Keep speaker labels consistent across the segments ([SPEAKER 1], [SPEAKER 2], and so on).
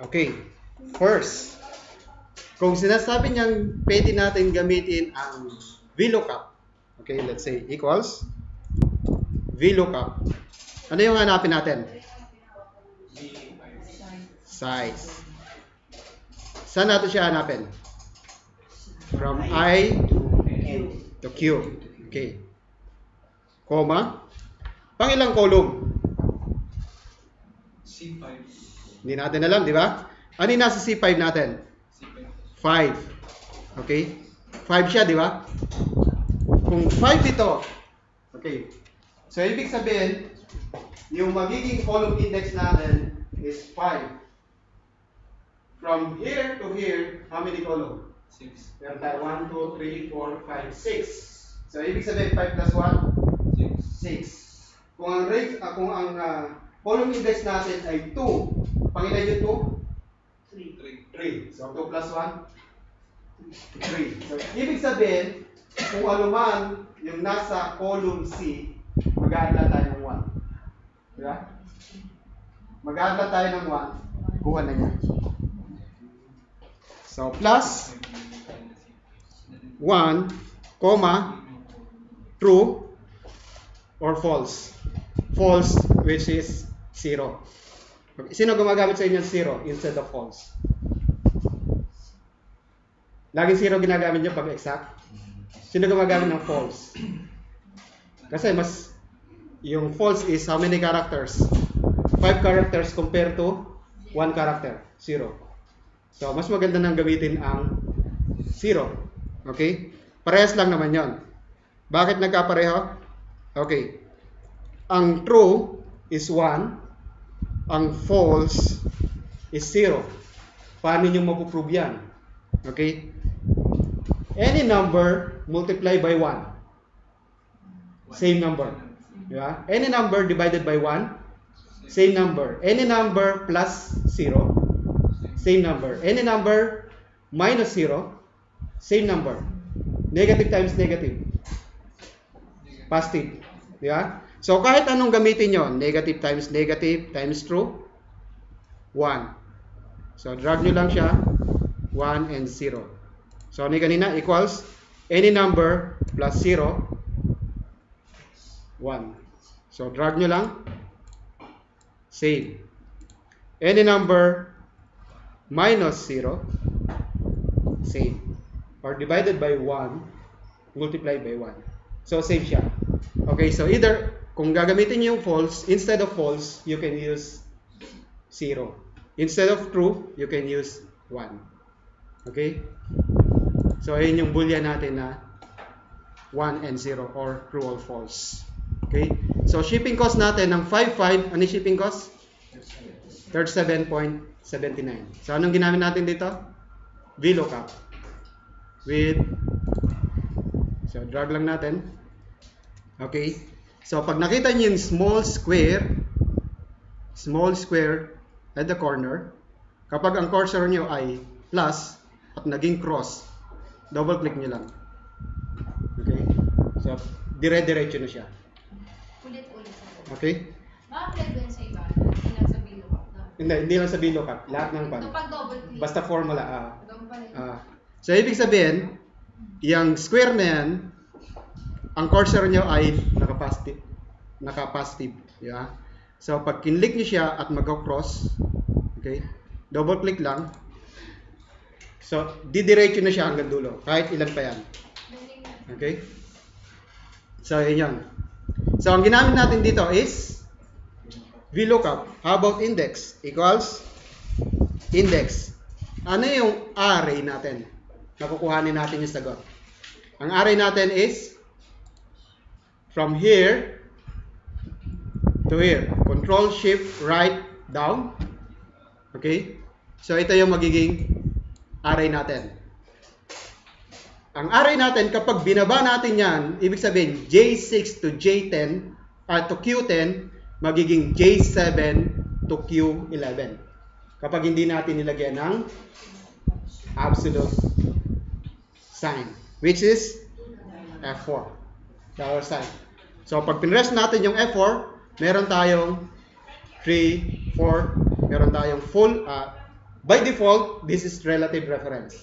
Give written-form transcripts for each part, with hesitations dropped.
[SPEAKER 1] Okay. First, kung sinasabi niyang pwede natin gamitin ang VLOOKUP, okay, let's say equals VLOOKUP. Ano yung hanapin natin? Size. Saan natin siya hanapin? From I to Q. Okay. Comma. Pangilang column?
[SPEAKER 2] C5.
[SPEAKER 1] Hindi natin alam, di ba? Ano yung nasa C5 natin?
[SPEAKER 2] C5.
[SPEAKER 1] 5. Okay? 5 siya, di ba? Kung 5 ito, okay. So, ibig sabihin, yung magiging column index natin is 5. From here to here, how many column?
[SPEAKER 2] 6.
[SPEAKER 1] Meron tayo 1, 2, 3, 4, 5, 6. So, ibig sabihin, 5 plus 1? 6. Kung ang range, column index natin ay 2, pangilan yung 2? 3. So, 2 plus 1? 3. So, ibig sabihin, kung ano man yung nasa column C, mag-add lang tayo ng 1. Diba? Mag-add lang tayo ng 1, kuha na niya. So, plus 1, comma, true or false. False, which is 0. Okay. Sino gumagamit sa inyo 0 instead of false? Laging 0 ginagamit nyo pag exact. Sino gumagamit ng false? Kasi mas, yung false is how many characters? 5 characters compared to 1 character. 0. So, mas maganda nang gamitin ang 0. Okay? Parehas lang naman yon. Bakit nagkapareho? Okay. Ang true is 1. Ang false is 0. Paano nyo mapuprove yan? Okay? Any number multiply by 1. Same number. Diba? Any number divided by 1. Same number. Any number plus 0. Same number. Any number minus 0. Same number. Negative times negative. Positive. Diba? So, kahit anong gamitin nyo, negative times true, 1. So, drag nyo lang siya, 1 and 0. So, ano kanina? Equals, any number plus 0, 1. So, drag nyo lang, same. Any number minus 0, same. Or divided by 1, multiply by 1. So, same siya. Okay, so either, kung gagamitin nyo yung false, instead of false, you can use 0. Instead of true, you can use 1. Okay? So, ayun yung boolean natin na 1 and 0 or true or false. Okay? So, shipping cost natin ng 5.5, ano yung shipping cost? 37.79. So, anong ginamit natin dito? VLOOKUP. So, drag lang natin. Okay? So, pag nakita niyo yung small square at the corner, kapag ang cursor niyo ay plus at naging cross, double click niyo lang. Okay? So, dire-diretso na siya.
[SPEAKER 3] Ulit-ulit.
[SPEAKER 1] Okay?
[SPEAKER 3] Maka-apply doon sa iba. Hindi lang sa VLOOKUP.
[SPEAKER 1] Hindi lang sa VLOOKUP. Lahat ng pan.
[SPEAKER 3] Kapag double click.
[SPEAKER 1] Basta formula.
[SPEAKER 3] Doon pa rin.
[SPEAKER 1] So, ibig sabihin, yung square na yan, ang cursor nyo ay naka-positive. Yeah? So, pag kinlik nyo siya at mag-cross, okay, double click lang. So, didiretso na siya hanggang dulo. Kahit ilan pa yan. Okay? So, yun yan. So, ang ginamit natin dito is VLOOKUP. How about index? Equals index. Ano yung array natin? Nakukuhanin natin yung sagot. Ang array natin is from here to here. Control, Shift, right, down. Okay? So, ito yung magiging array natin. Ang array natin, kapag binaba natin yan, ibig sabihin, J6 to J10, to Q10, magiging J7 to Q11. Kapag hindi natin nilagyan ng absolute sign, which is F4. Dollar sign. So, pag pinrest natin yung F4, meron tayong 3, 4, meron tayong full, by default, this is relative reference.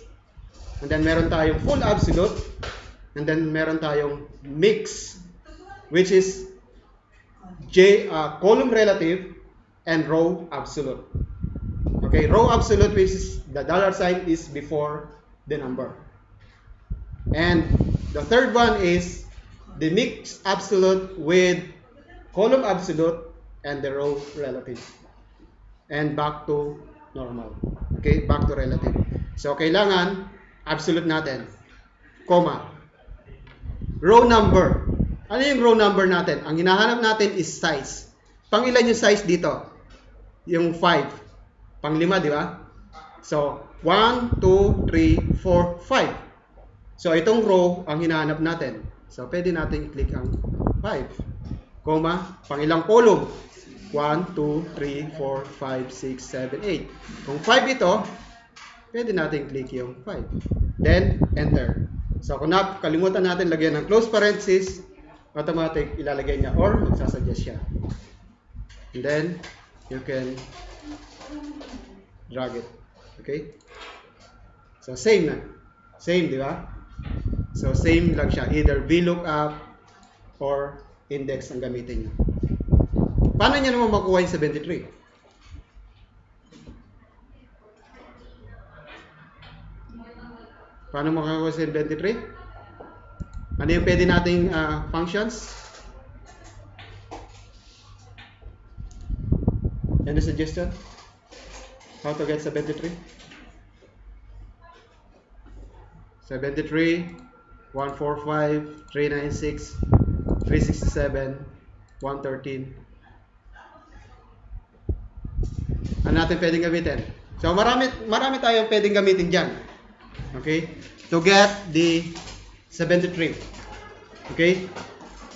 [SPEAKER 1] And then meron tayong full absolute, and then meron tayong mix, which is column relative and row absolute. Okay, row absolute, which is the dollar sign is before the number. And the third one is the mix absolute with column absolute and the row relative. And back to normal. Okay, back to relative. So, kailangan absolute natin, comma, row number. Ano yung row number natin? Ang hinahanap natin is size. Pangilan yung size dito? Yung 5. Panglima, di ba? So, 1, 2, 3, 4, 5. So, itong row ang hinahanap natin. So, pwede natin i-click ang 5. Comma, pangilang column? 1, 2, 3, 4, 5, 6, 7, 8. Kung 5 ito, pwede natin click yung 5. Then, enter. So, kung kalimutan natin lagyan ng close parenthesis, automatic ilalagay niya or magsasuggest siya. And then, you can drag it. Okay? So, same na. Same, di ba? So, same lang siya. Either VLOOKUP or index ang gamitin niyo. Paano niya naman makuha yung 73? Paano makakuha sa 73? Ano yung pwede nating functions? Any suggestion? How to get 73? 73, 145, 396, 367, 113. Ano natin pwedeng gamitin? So, marami tayong pwedeng gamitin dyan. Okay? To get the 73. Okay?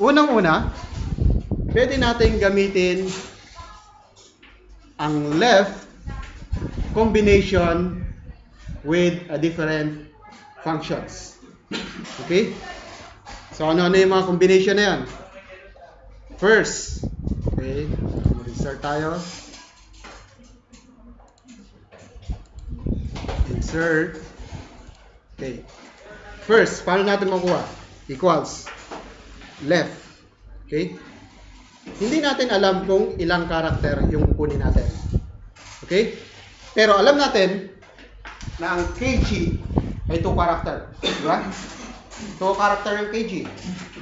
[SPEAKER 1] Unang-una, pwede natin gamitin ang left combination with a different functions. Okay? So, ano-ano yung mga combination na yan? First, okay, restart tayo. Insert. Okay. First, paano natin makuha? Equals. Left. Okay? Hindi natin alam kung ilang karakter yung kunin natin. Okay? Pero alam natin na ang kg ay 2 karakter. Diba? 2 karakter ang kg.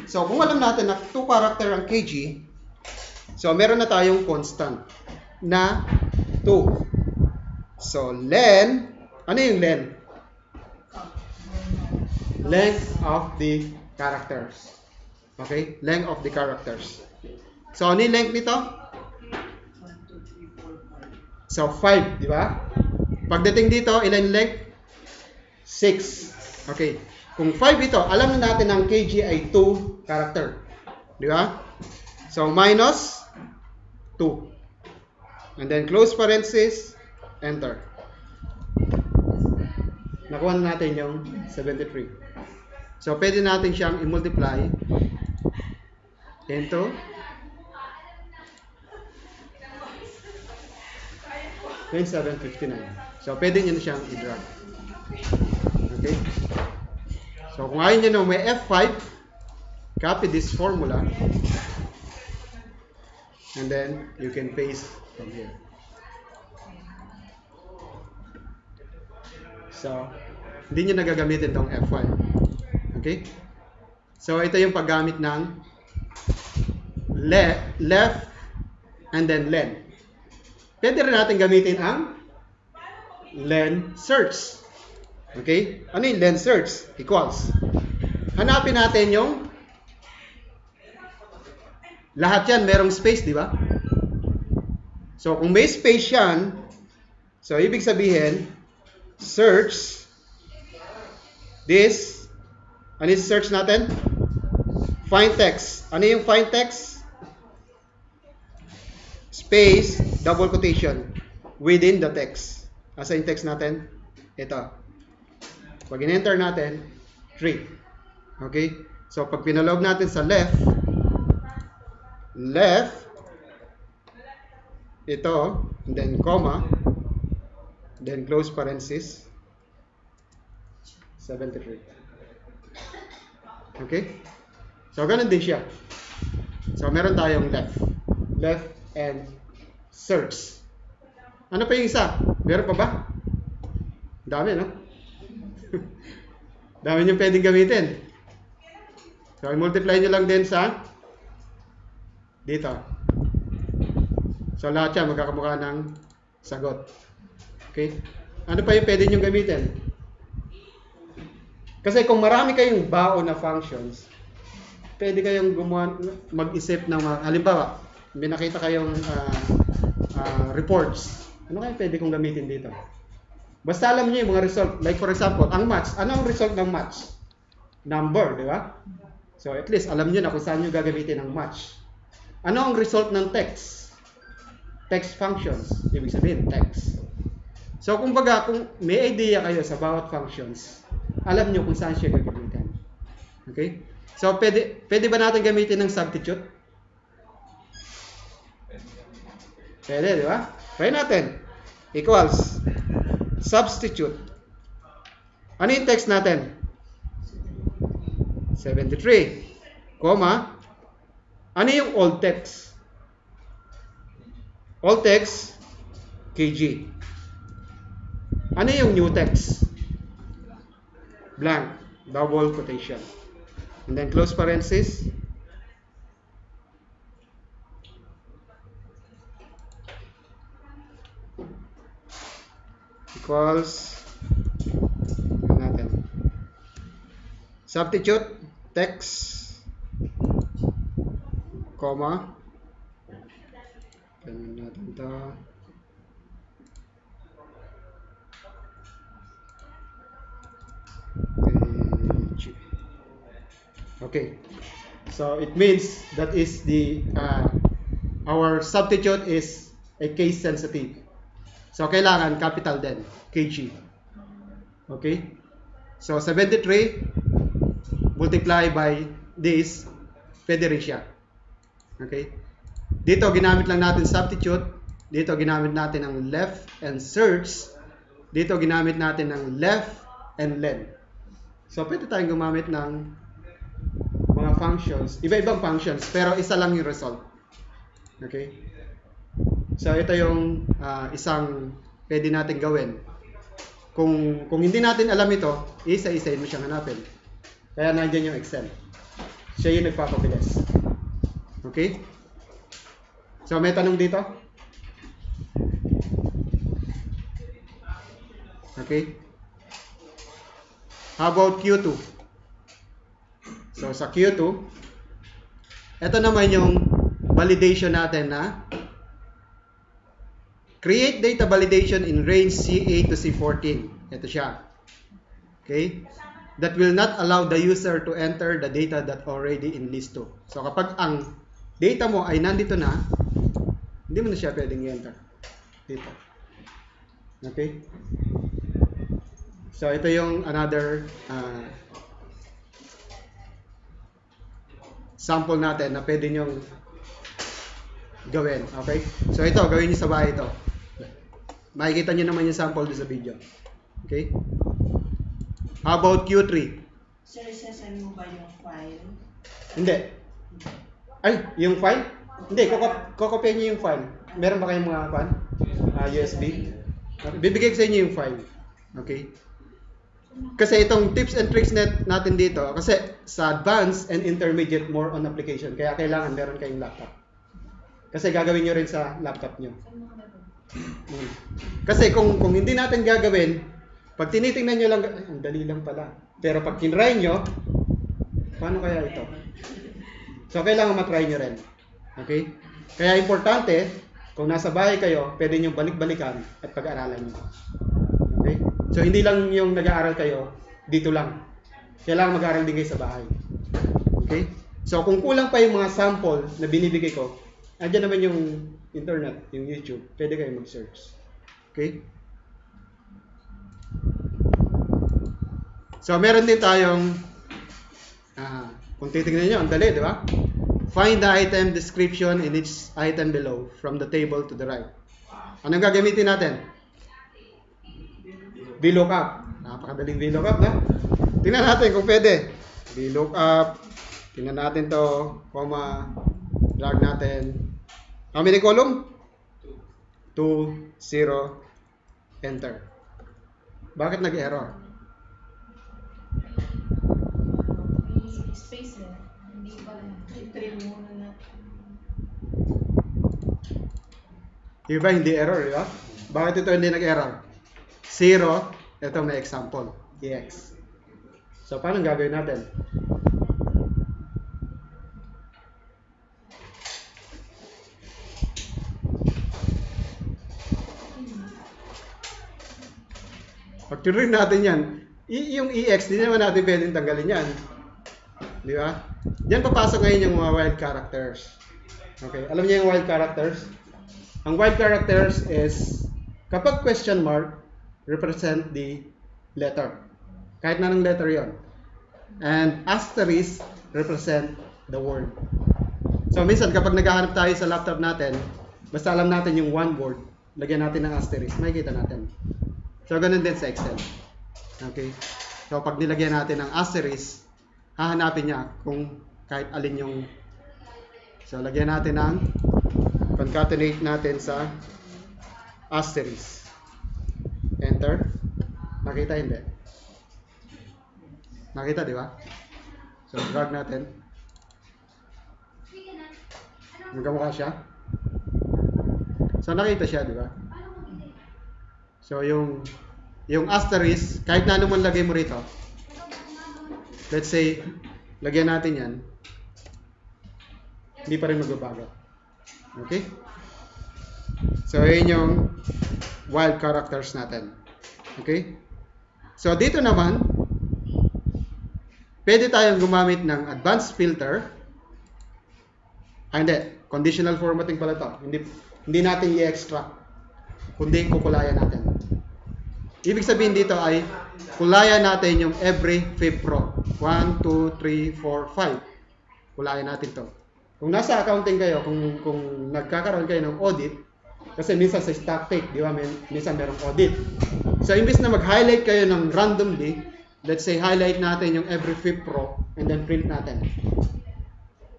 [SPEAKER 1] So, kung alam natin na 2 karakter ang kg, so, meron na tayong constant na 2. So, len, ano yung len? Length of the characters. Okay? Length of the characters. So, ano yung length nito? So, 5, di ba? Pagdating dito, ilan length? 6. Okay. Kung 5 ito, alam na natin ang kg ay 2 character. Di ba? So, minus 2. And then, close parenthesis, enter. Nakuha na natin yung 73. So, pwede natin siyang i-multiply into 2759. So, pwede nyo na siyang i-drag. Okay? So, kung ayaw nyo na may F5, copy this formula and then you can paste from here. So, hindi nyo nagagamitin itong F5. Okay? So, ito yung paggamit ng left and then len. Pwede rin natin gamitin ang len search. Okay? Ano yung len search? Equals. Hanapin natin yung lahat yan, merong space, di ba? So, kung may space yan, so, ibig sabihin, search this. Ano yung search natin? Find text. Ano yung find text? Space, double quotation, within the text. Asa yung text natin? Ito. Pag in-enter natin, 3. Okay? So, pag pinalog natin sa left, ito, and then comma, then close parenthesis, 73. Okay? So, ganun din siya. So, meron tayong left and search. Ano pa yung isa? Meron pa ba? Dami, no? Dami nyo pwedeng gamitin. So, i-multiply nyo lang din sa dito. So, lahat yan magkakamukha ng sagot. Okay? Ano pa yung pwede nyo gamitin? Kasi kung marami kayong baon na functions, pwede kayong mag-isip ng halimbawa, may nakita kayong reports. Ano kaya pwede kong gamitin dito? Basta alam niyo yung mga result. Like for example, ang match. Ano ang result ng match? Number, di ba? So at least alam niyo na kung saan niyo gagamitin ang match. Ano ang result ng text? Text functions. Ibig sabihin, text. So kumbaga, kung may idea kayo sa bawat functions, alam niyo kung saan siya gagamitin. Okay? So pwede ba natin gamitin ng substitute? Pwede, di ba? Try natin. Equals substitute. Ano yung text natin? 73, comma. Ano yung old text? Old text, kg. Ano yung new text? Blank, double quotation. And then close parenthesis. Equals natin. Substitute text comma ganun natin ito. Okay. So it means that is the our substitute is a case sensitive. So, kailangan capital din, kg. Okay? So, 73 multiply by this, pwede rin siya. Okay? Dito, ginamit lang natin substitute. Dito, ginamit natin ang left and search. Dito, ginamit natin ang left and len. So, pwede tayong gumamit ng mga functions, iba-ibang functions, pero isa lang yung result. Okay? So, ito yung isang pwede natin gawin. Kung hindi natin alam ito, isa-isahin mo siyang hanapin. Kaya nandiyan yung Excel. Siya yung nagpapabilis. Okay? So, may tanong dito? Okay? How about Q2? So, sa Q2, ito naman yung validation natin na create data validation in range C8 to C14. Ito siya. Okay? That will not allow the user to enter the data that already in list 2. So, kapag ang data mo ay nandito na, hindi mo na siya pwedeng i-enter. Dito. Okay? So, ito yung another sample natin na pwede nyong gawin. Okay? So, ito, gawin nyo sa bahay ito. Makikita nyo naman yung sample doon sa video. Okay? How about Q3?
[SPEAKER 2] Sir, sasend mo ba yung file?
[SPEAKER 1] Hindi. Ay, yung file? Hindi, kokopya nyo yung file. Meron ba kayong mga file? USB? Bibigay ko sa inyo yung file. Okay? Kasi itong tips and tricks natin dito, kasi sa advanced and intermediate, more on application. Kaya kailangan meron kayong laptop. Kasi gagawin nyo rin sa laptop nyo. Kasi kung hindi natin gagawin, pag tinitingnan nyo lang, ang dali lang pala. Pero pag kinry nyo, paano kaya ito? So, kailangan matry nyo rin. Okay? Kaya importante, kung nasa bahay kayo, pwede nyo balik-balikan at pag-aralan nyo. Okay? So, hindi lang yung nag-aaral kayo, dito lang. Kailangan mag-aaral din kayo sa bahay. Okay? So, kung kulang pa yung mga sample na binibigay ko, andyan naman yung internet, yung YouTube. Pwede kayo mag-search. Okay? So, meron din tayong, kung titignan nyo, ang dali, di ba? Find the item description in each item below from the table to the right. Anong gagamitin natin? VLOOKUP. Napakadaling VLOOKUP, no? Tingnan natin kung pwede. VLOOKUP. Tingnan natin to, comma, drag natin. How many column? 2, 0, enter. Bakit nag-error?
[SPEAKER 3] May space eh. Hindi pala.
[SPEAKER 2] I-trim muna na.
[SPEAKER 1] Di ba hindi error, di ba? Bakit ito hindi nag-error? 0, ito may example, EX. So, paano gagawin natin? Pag tuloy natin yan, yung EX, di naman natin pwedeng tanggalin yan. Di ba? Diyan papasok ngayon yung mga wild characters. Okay, alam niyo yung wild characters? Ang wild characters is, kapag question mark, represent the letter. Kahit na ng letter yon. And asterisk represent the word. So, minsan kapag naghahanap tayo sa laptop natin, basta alam natin yung one word, lagyan natin ng asterisk, makikita natin. So, ganun din sa Excel. Okay? So, pag nilagyan natin ng asterisk, hahanapin niya kung kahit alin yung... So, lagyan natin ng concatenate natin sa asterisk. Enter. Nakita, hindi? Nakita, di ba? So, drag natin. Magkamukha siya. So, nakita siya, di ba? So, yung asterisk, kahit na ano man lagay mo rito, let's say, lagyan natin yan, hindi pa rin magbabago. Okay? So, yun yung wild characters natin. Okay? So, dito naman, pwede tayong gumamit ng advanced filter. Hindi. Conditional formatting pala to. Hindi natin i-extract, kundi kukulayan natin. Ibig sabihin dito ay kulayan natin yung every fifth row. 1, 2, 3, 4, 5. Kulayan natin to. Kung nasa accounting kayo, kung nagkakaroon kayo ng audit, kasi minsan sa stock take, di ba, minsan merong audit. So, imbis na mag-highlight kayo ng randomly, let's say, highlight natin yung every fifth row, and then print natin.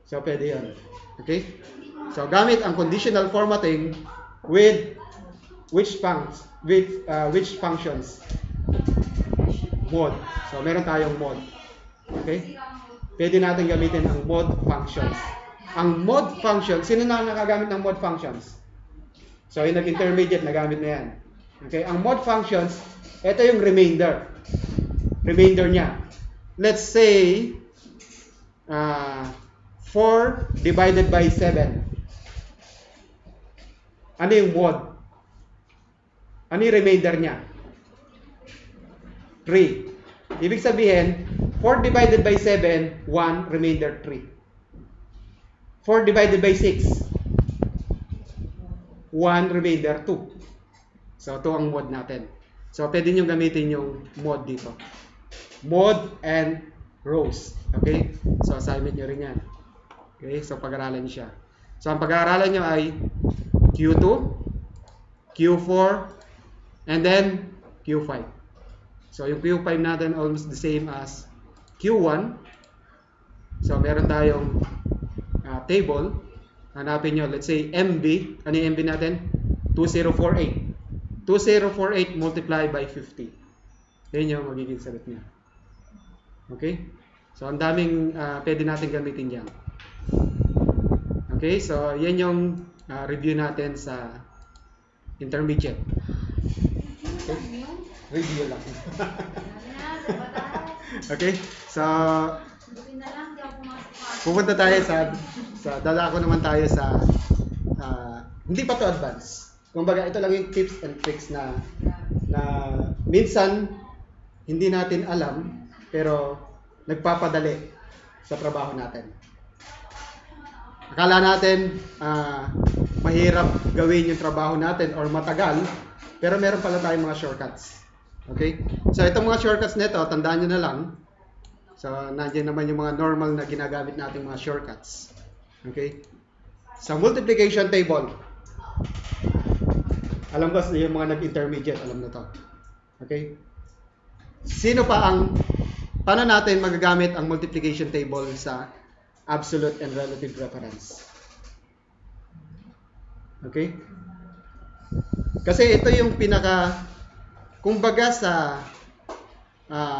[SPEAKER 1] So, pwede yun. Okay? So, gamit ang conditional formatting with which functions? Mod. So, meron tayong mod. Okay? Pwede natin gamitin ang mod functions. Ang mod functions, sino na nakagamit ng mod functions? So, yung nag-intermediate, nagamit na yan. Okay? Ang mod functions, ito yung remainder. Remainder niya. Let's say, 4 divided by 7. Ano yung mod? Ano yung remainder niya? 3. Ibig sabihin, 4 divided by 7, 1, remainder 3. 4 divided by 6, 1, remainder 2. So, ito ang mod natin. So, pwede nyo gamitin yung mod dito. Mod and rows. Okay? So, assignment nyo rin yan. Okay? So, pag-aralan nyo siya. So, ang pag-aaralan nyo ay Q2, Q4, and then Q5. So, yung Q5 natin almost the same as Q1. So, meron tayong table. Hanapin nyo, let's say MB. Ano yung MB natin? 2048. 2048 multiplied by 50. Yan yung magiging sagot niya. Okay? So, ang daming pwede natin gamitin dyan. Okay? So, yan yung review natin sa intermediate. Okay? Review lang. Okay? So, pupunta tayo sa dala ko naman tayo sa hindi pa to advance. Kumbaga, ito lang yung tips and tricks na minsan hindi natin alam pero nagpapadali sa trabaho natin. Akala natin mahirap gawin yung trabaho natin or matagal, pero meron pala tayong mga shortcuts. Okay? So, itong mga shortcuts nito, tandaan nyo na lang. So, nandiyan naman yung mga normal na ginagamit nating mga shortcuts. Okay? Sa multiplication table, alam ko yung mga nag-intermediate, alam na to. Okay? paano natin magagamit ang multiplication table sa absolute and relative reference? Okay? Kasi ito yung kumbaga sa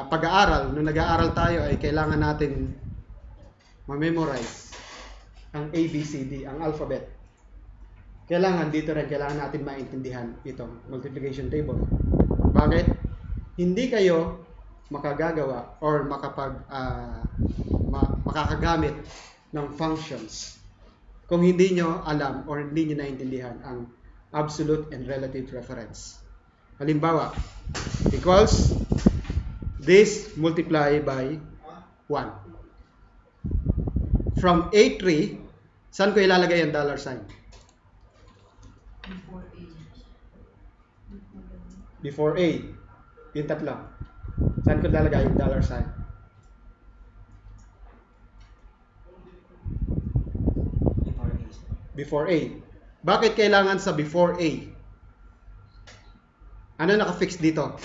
[SPEAKER 1] pag-aaral, nung nag-aaral tayo ay kailangan natin ma-memorize ang ABCD, ang alphabet. Kailangan natin maintindihan itong multiplication table. Bakit? Hindi kayo makagagawa or makakagamit ng functions kung hindi nyo alam or hindi nyo naintindihan ang absolute and relative reference. Halimbawa, equals this multiply by 1. From A3, saan ko ilalagay ang dollar sign? Before A. Yung tatlo. Saan ko ilalagay yung dollar sign? Before A. Bakit kailangan sa before A? Ano naka-fix dito?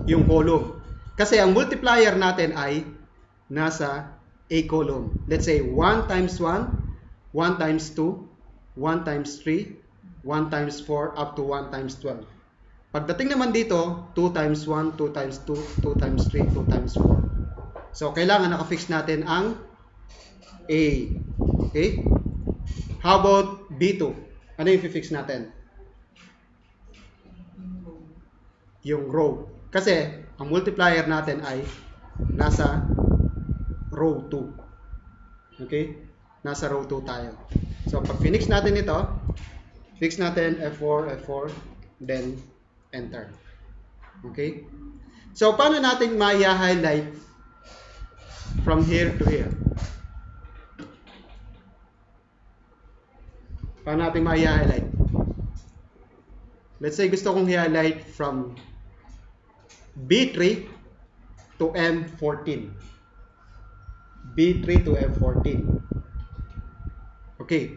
[SPEAKER 1] Yung column. Kasi ang multiplier natin ay nasa A column. Let's say 1 times 1, 1 times 2, 1 times 3, 1 times 4, up to 1 times 12. Pagdating naman dito, 2 times 1, 2 times 2, 2 times 3, 2 times 4. So, kailangan naka-fix natin ang A. Okay? How about B2? Ano yung i-fix natin? Yung row. Kasi, ang multiplier natin ay nasa row 2. Okay? Nasa row 2 tayo. So, pag fix natin ito, fix natin F4, F4, then enter. Okay? So, paano natin ma-highlight from here to here? Paano natin ma-highlight? Let's say gusto kong i-highlight from B3 to M14. B3 to M14. Okay.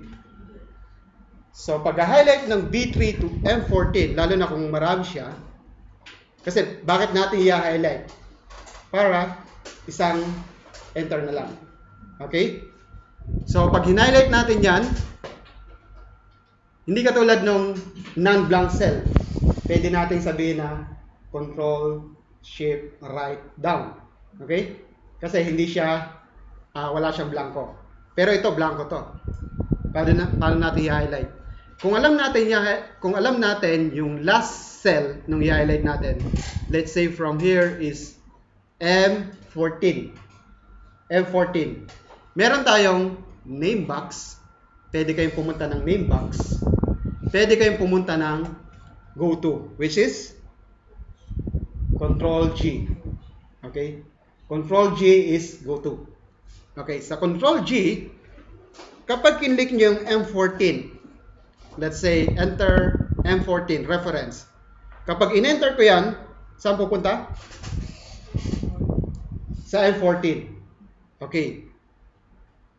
[SPEAKER 1] So, pag-highlight ng B3 to M14, lalo na kung marami siya, kasi bakit natin i-highlight? Para isang enter na lang. Okay? So, pag highlight natin yan, hindi katulad ng non-blank cell. Pwede natin sabihin na control, shift, right, down. Okay? Kasi hindi siya, wala siyang blanco. Pero ito, blanco to. Paano natin i-highlight? Kung alam natin yung last cell nung i-highlight natin, let's say from here is M14. M14. Meron tayong name box. Pwede kayong pumunta ng name box. Pwede kayong pumunta ng go to, which is Control G. Okay? Control G is go to. Okay, sa Control G, kapag kinlik nyo yung M14, let's say enter M14 reference. Kapag in-enter ko yan, saan pupunta? Sa M14. Okay.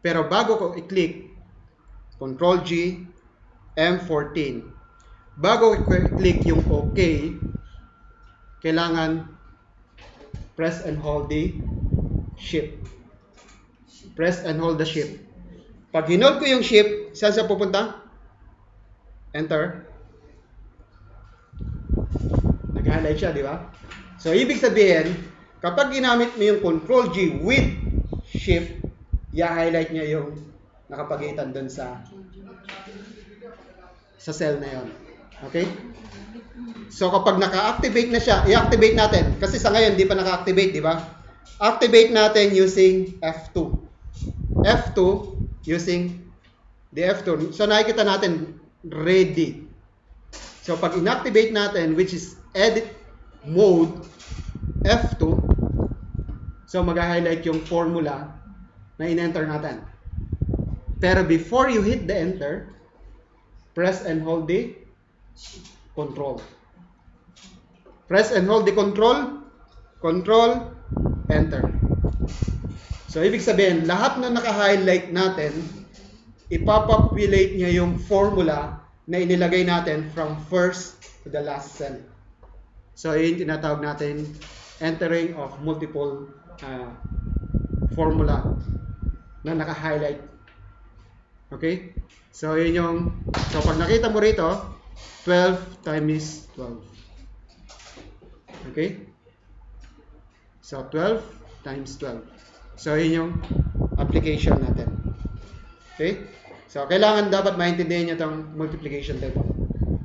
[SPEAKER 1] Pero bago ko i-click Control G, M14. Bago i-click yung OK, kailangan press and hold the shift. Press and hold the shift. Pag hinold ko yung shift, saan siya pupunta? Enter. Nag-highlight siya, di ba? So, ibig sabihin, kapag ginamit mo yung Control G with shift, i-highlight niya yung nakapagitan dun sa cell na yon. Okay? So, kapag naka-activate na siya, i-activate natin. Kasi sa ngayon, di pa naka-activate, di ba? Activate natin using F2. F2 using the F2. So, nakikita natin, ready. So, pag inactivate natin, which is edit mode, F2, so mag-highlight yung formula na in-enter natin. Pero before you hit the enter, press and hold the control. Press and hold the control, enter. So, ibig sabihin, lahat na naka-highlight natin, ipapopulate niya yung formula na inilagay natin from first to the last cell. So, yun tinatawag natin entering of multiple formula na naka-highlight. Okay? So, yun yung, so pag nakita mo rito, 12 times 12. Okay? So, 12 times 12. So, yun yung application natin. Okay? So, kailangan dapat maintindihan nyo itong multiplication table.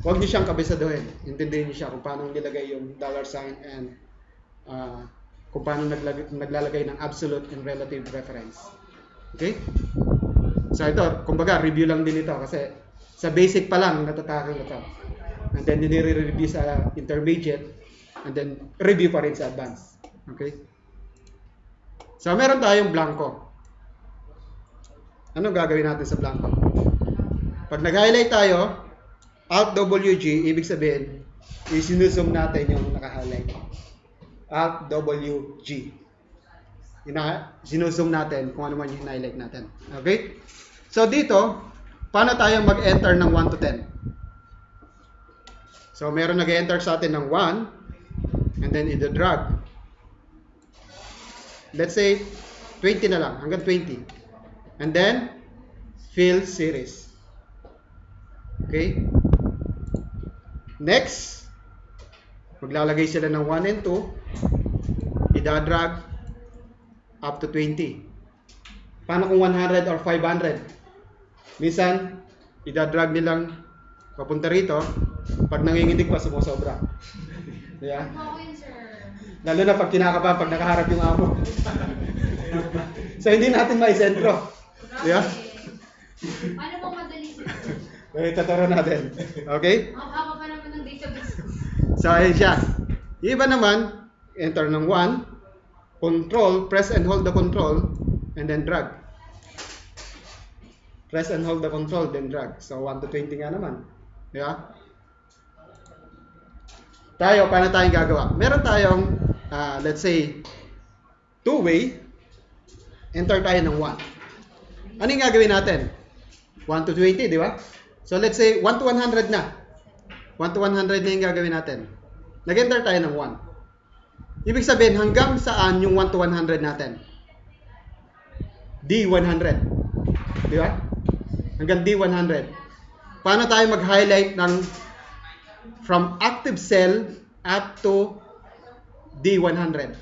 [SPEAKER 1] Huwag nyo siyang kabisaduhin. Intindihin nyo siya kung paano nilagay yung dollar sign and kung paano naglalagay ng absolute and relative reference. Okay? So, ito, kumbaga, review lang din ito kasi sa basic pa lang natatakil ito. And then, nire-review sa intermediate and then, review pa rin sa advanced. Okay? So, meron tayong blanco. Anong gagawin natin sa blanco? Pag nag-highlight tayo, Alt WG, ibig sabihin, isinusum natin yung naka-highlight. Alt WG. Sinusum natin kung ano man yung highlight natin. Okay? So, dito, paano tayo mag-enter ng 1 to 10? So, meron nag-enter sa atin ng 1, and then i-drag. Let's say, 20 na lang, hanggang 20. And then, fill series. Okay? Next, maglalagay sila ng 1 and 2, i-drag up to 20. Paano kung 100 or 500? Minsan, i-drag nilang papunta rito, pag nanginginig pa, sumusobra. Yeah? Lalo na pag kinakabahan, pag nakaharap yung amo. So, hindi natin maisentro. Yeah?
[SPEAKER 3] Paano po madali siya?
[SPEAKER 1] Taturo natin. Okay?
[SPEAKER 3] Ang haba pa naman ng database.
[SPEAKER 1] So, ayun siya. Yung iba naman, enter ng 1, control, press and hold the control, and then drag. Press and hold the control, then drag. So, 1 to 20 nga naman. Yeah? Tayo, paano tayong gagawa? Meron tayong, let's say, two-way. Enter tayo ng 1. Ano yung gagawin natin? 1 to 20, di ba? So, let's say, 1 to 100 na. 1 to 100 na yung gagawin natin. Nag-enter tayo ng 1. Ibig sabihin, hanggang saan yung 1 to 100 natin? D100. Di ba? Hanggang D100. Paano tayo mag-highlight ng from active cell up to D100?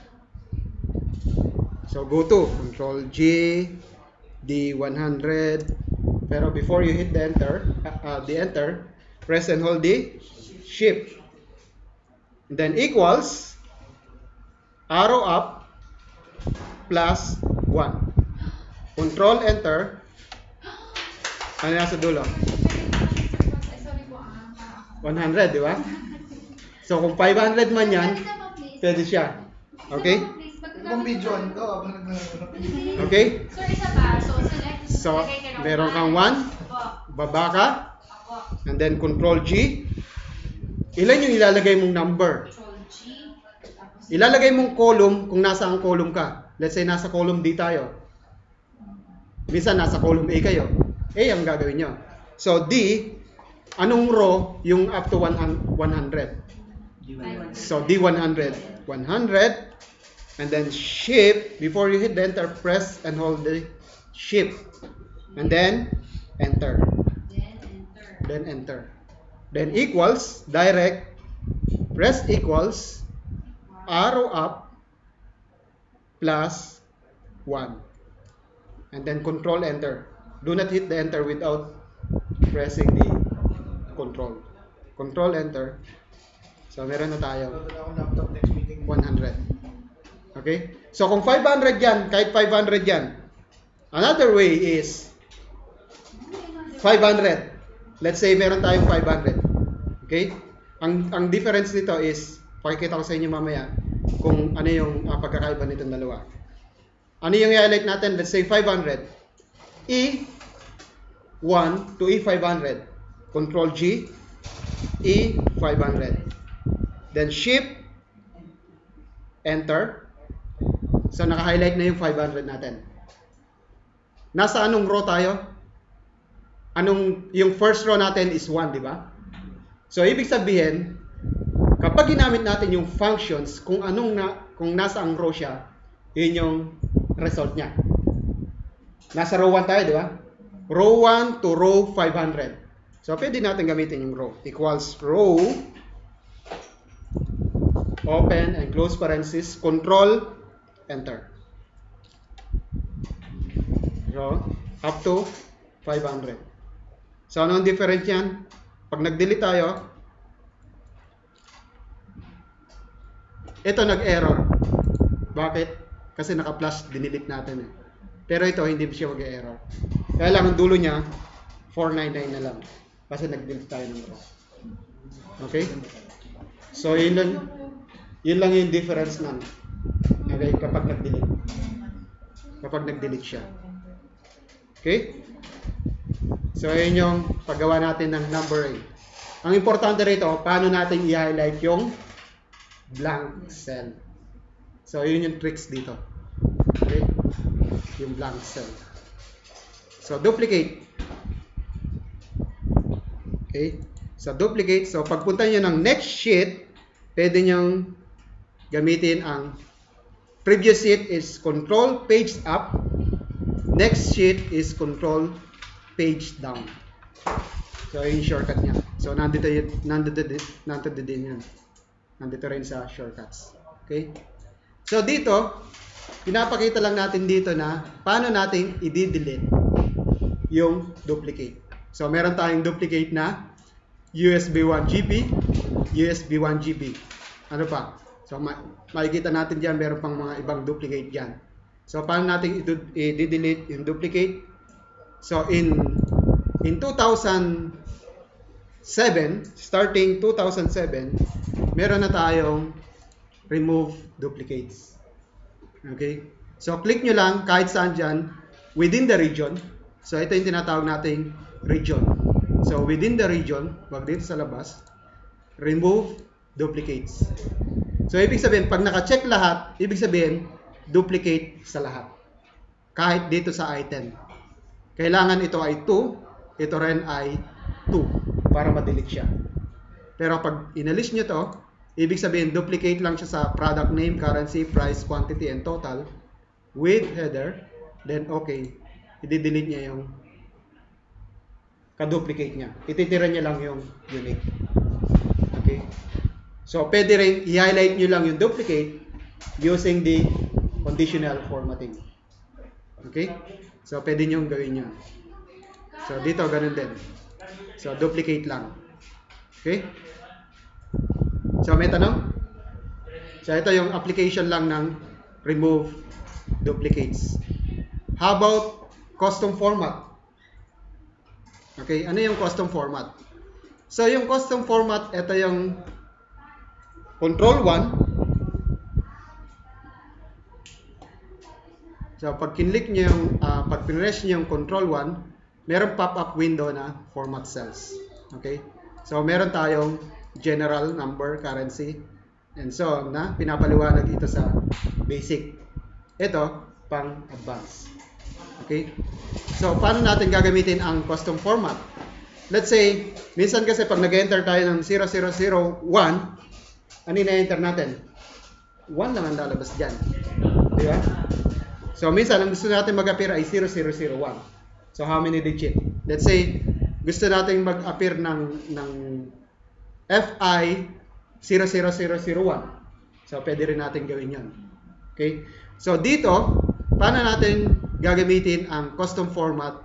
[SPEAKER 1] So, go to Control G, D100. Pero before you hit the enter, press and hold the Shift. And then equals arrow up plus 1. Control enter. Ano nasa dulo? 100, di ba? So kung 500 man yan, pwede siya. Okay?
[SPEAKER 4] Kung videoan ko,
[SPEAKER 1] Okay?
[SPEAKER 3] Sir, isa pa. So, select.
[SPEAKER 1] So,
[SPEAKER 3] lagay ka ng
[SPEAKER 1] meron kang 1,
[SPEAKER 3] Opo.
[SPEAKER 1] baba ka,
[SPEAKER 3] Opo.
[SPEAKER 1] and then Control G. Ilan yung ilalagay mong number?
[SPEAKER 3] Control G. Tapos,
[SPEAKER 1] Ilalagay mong column kung nasa ang column ka. Let's say nasa column D tayo. Minsan nasa column A kayo. A ang gagawin nyo. So D, anong row yung up to 100? So D100. 100. And then Shift, before you hit the enter, press and hold the Shift. And then enter.
[SPEAKER 3] then enter.
[SPEAKER 1] Then enter. Then equals, direct, press equals, arrow up, plus 1. And then control enter. Do not hit the enter without pressing the control. Control enter. So meron na tayo
[SPEAKER 4] Wala akong laptop next meeting.
[SPEAKER 1] 100. Okay? So kung 500 yan, kahit 500 yan, another way is 500. Let's say meron tayong 500. Okay? Ang difference nito is, pakikita ko sa inyo mamaya kung ano yung pagkakaiba nitong dalawa. Ano yung i-highlight natin? Let's say 500. E1 to E500. Control G. E500. Then Shift. Enter. So naka-highlight na yung 500 natin. Nasa anong row tayo? Yung first row natin is 1, di ba? So ibig sabihin, Kapag ginamit natin yung functions, kung nasa ang row siya, yun yung result niya. Nasa row 1 tayo, di ba? Row 1 to row 500. So, pwede natin gamitin yung row. Equals row, open and close parenthesis, control, enter. So, up to 500. So, ano ang difference yan? Pag nag-delete tayo, ito nag-error. Bakit? Kasi naka-plus, dinilit natin eh. Pero ito, hindi siya mag-error. Kaya lang, ang dulo niya, 499 na lang. Kasi nag-delete tayo ng row. Okay? So, yun lang yung difference nun. Okay? Kapag nag-delete. Kapag nag-delete siya. Okay? So, yun yung paggawa natin ng numbering. Ang importante rito, paano natin i-highlight yung blank cell. So, yun yung tricks dito. Okay? Yung blank cell. So, duplicate. Okay? So, duplicate. So, pagpunta nyo ng next sheet, pwede nyo gamitin ang previous sheet is control page up. Next sheet is control page down. So, yung shortcut niya. So, nandito din yan. Nandito rin sa shortcuts. Okay? So, dito, pinapakita lang natin dito na paano natin i-delete yung duplicate. So, meron tayong duplicate na USB 1GB, USB 1GB. Ano pa? So, makikita natin dyan, meron pang mga ibang duplicate dyan. So, paano natin i-delete yung duplicate? So, in 2007, starting 2007, meron na tayong remove duplicates. Okay? So, click nyo lang kahit saan dyan, within the region. So, ito yung tinatawag nating region. So, within the region, wag dito sa labas, remove duplicates. So, ibig sabihin, pag naka-check lahat, ibig sabihin, duplicate sa lahat. Kahit dito sa item. Kailangan ito ay 2, ito rin ay 2 para ma-delete siya. Pero pag inalis nyo to, ibig sabihin duplicate lang siya sa product name, currency, price, quantity, and total with header. Then okay, i-delete niya yung ka-duplicate niya. Ititira niya lang yung unique. Okay? So, pwede rin i-highlight nyo lang yung duplicate using the conditional formatting. Okay? So, pwede nyo gawin yun. So, dito, ganun din. So, duplicate lang. Okay? So, may tanong? So, ito yung application lang ng remove duplicates. How about custom format? Okay, ano yung custom format? So, yung custom format, ito yung control 1. So, pag kinlik nyo yung, pag pinress nyo yung control 1, meron pop-up window na format cells. Okay? So, meron tayong general, number, currency, and so on na pinapaliwanag ito sa basic. Ito, pang advanced. Okay? So, paano natin gagamitin ang custom format? Let's say, minsan kasi pag nag-enter tayo ng 0001, ano na-enter natin? 1 lang ang lalabas dyan. Di ba? So, minsan, ang gusto natin mag-appear ay 0001. So, how many digit? Let's say, gusto natin mag-appear ng FI 00001. So, pwede rin natin gawin yan. Okay? So, dito, paano natin gagamitin ang custom format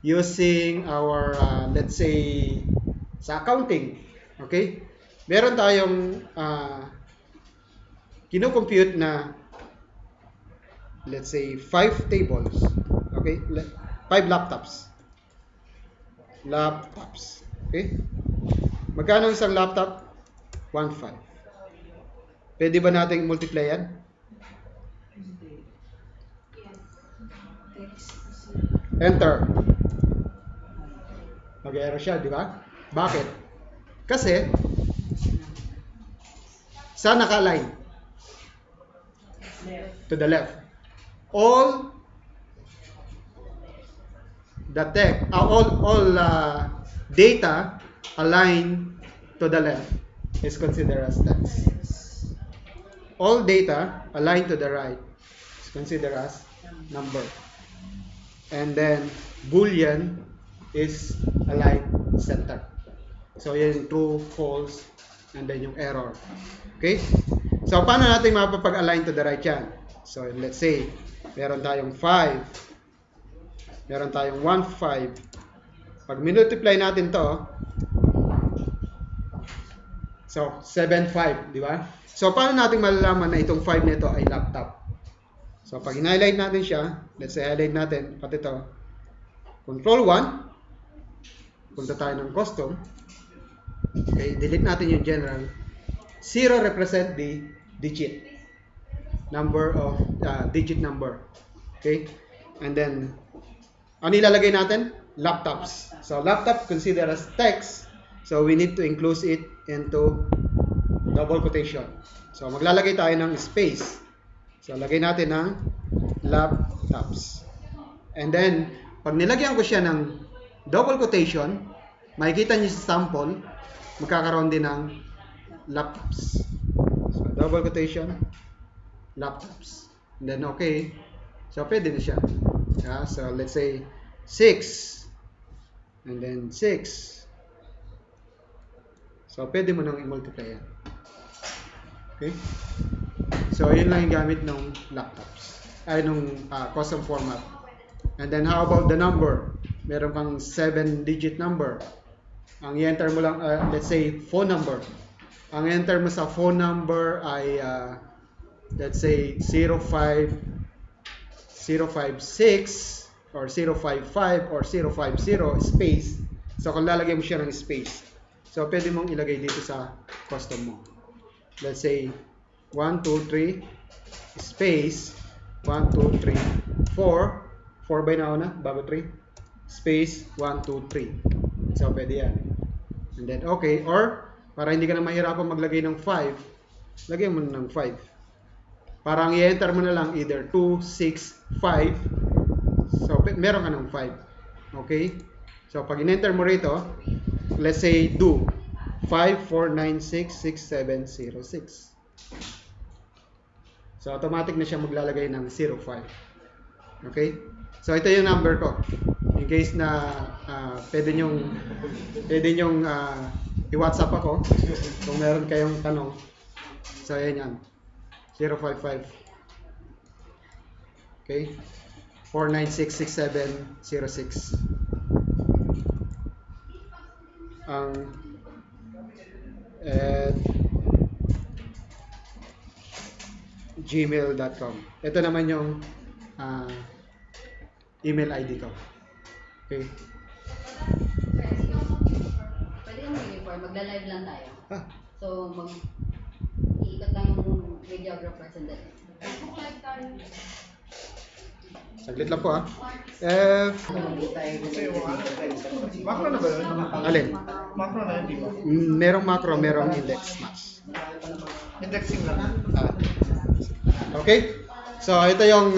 [SPEAKER 1] using our, let's say, sa accounting. Okay? Meron tayong kino-compute na, let's say, 5 tables. Okay? 5 laptops. Laptops. Okay? Magkano isang laptop? 1.5. Pwede ba nating multiply yan? Enter. Mag-error siya, di ba? Bakit? Kasi, saan naka-align? To the left. All the text, all data align to the left. is considered as text. All data aligned to the right is considered as number. And then Boolean is aligned center. So yan yung true, false, and then yung error. Okay? So paano natin mapapag-align to the right yan? So let's say, meron tayong 5. Meron tayong 1, 5. Pag multiply natin to, so 7, 5, di ba? So paano natin malalaman na itong 5 nito ay laptop? So pag in-highlight natin siya, let's say highlight natin pati ito, Control 1, punta tayo ng custom. Okay, delete natin yung general. 0 represent the digit number of digit number. Okay, and then ano ilalagay natin? Laptops. So laptop considered as text, so we need to include it into double quotation. So maglalagay tayo ng space. So lagay natin ng laptops. And then pag nilagyan ko siya ng double quotation, makikita niyo sa sample, magkakaroon din ng laptops. So, double quotation, laptops. And then, okay. So, pwede na siya. Yeah, so, let's say, 6. And then, 6. So, pwede mo nang i-multiply yan. Okay? So, yun lang yung gamit ng laptops. Ay, nung custom format. And then, how about the number? Meron kang 7-digit number. Ang i-enter mo lang, let's say, phone number. Ang enter mo sa phone number ay, let's say, 056 or 055 or 050 space. So, kung lalagay mo siya ng space. So, pwede mong ilagay dito sa custom mo. Let's say, 1, 2, 3, space, 1, 2, 3, 4. 4 by now na, bago 3. Space, 1, 2, 3. So, pwede yan. And then, okay. Or, para hindi ka na mahirapan maglagay ng 5, lagay mo ng 5. Parang i-enter mo na lang either 2, 6, 5. So, meron ka ng 5. Okay? So, pag in-enter mo rito, let's say, do 5, 4, 9, 6, 6, 7, 0, 6. So, automatic na siya maglalagay ng 0, 5. Okay? So, ito yung number ko. In case na pwede nyong i-WhatsApp ako kung meron kayong tanong. So, ayan yan. 055. Okay? 4966706. Ang gmail.com. Ito naman yung email ID ko. Okay.
[SPEAKER 5] Pwede yung before, magla-live lang tayo.
[SPEAKER 1] Ah.
[SPEAKER 5] So, iikot lang yung videographer sandali.
[SPEAKER 3] Facebook live tayo.
[SPEAKER 1] Saglit lang po
[SPEAKER 4] Macro na ba yun?
[SPEAKER 1] Alin?
[SPEAKER 4] Macro na yun, di ba?
[SPEAKER 1] Merong macro, merong index match.
[SPEAKER 4] Indexing lang.
[SPEAKER 1] Okay? So, ito yung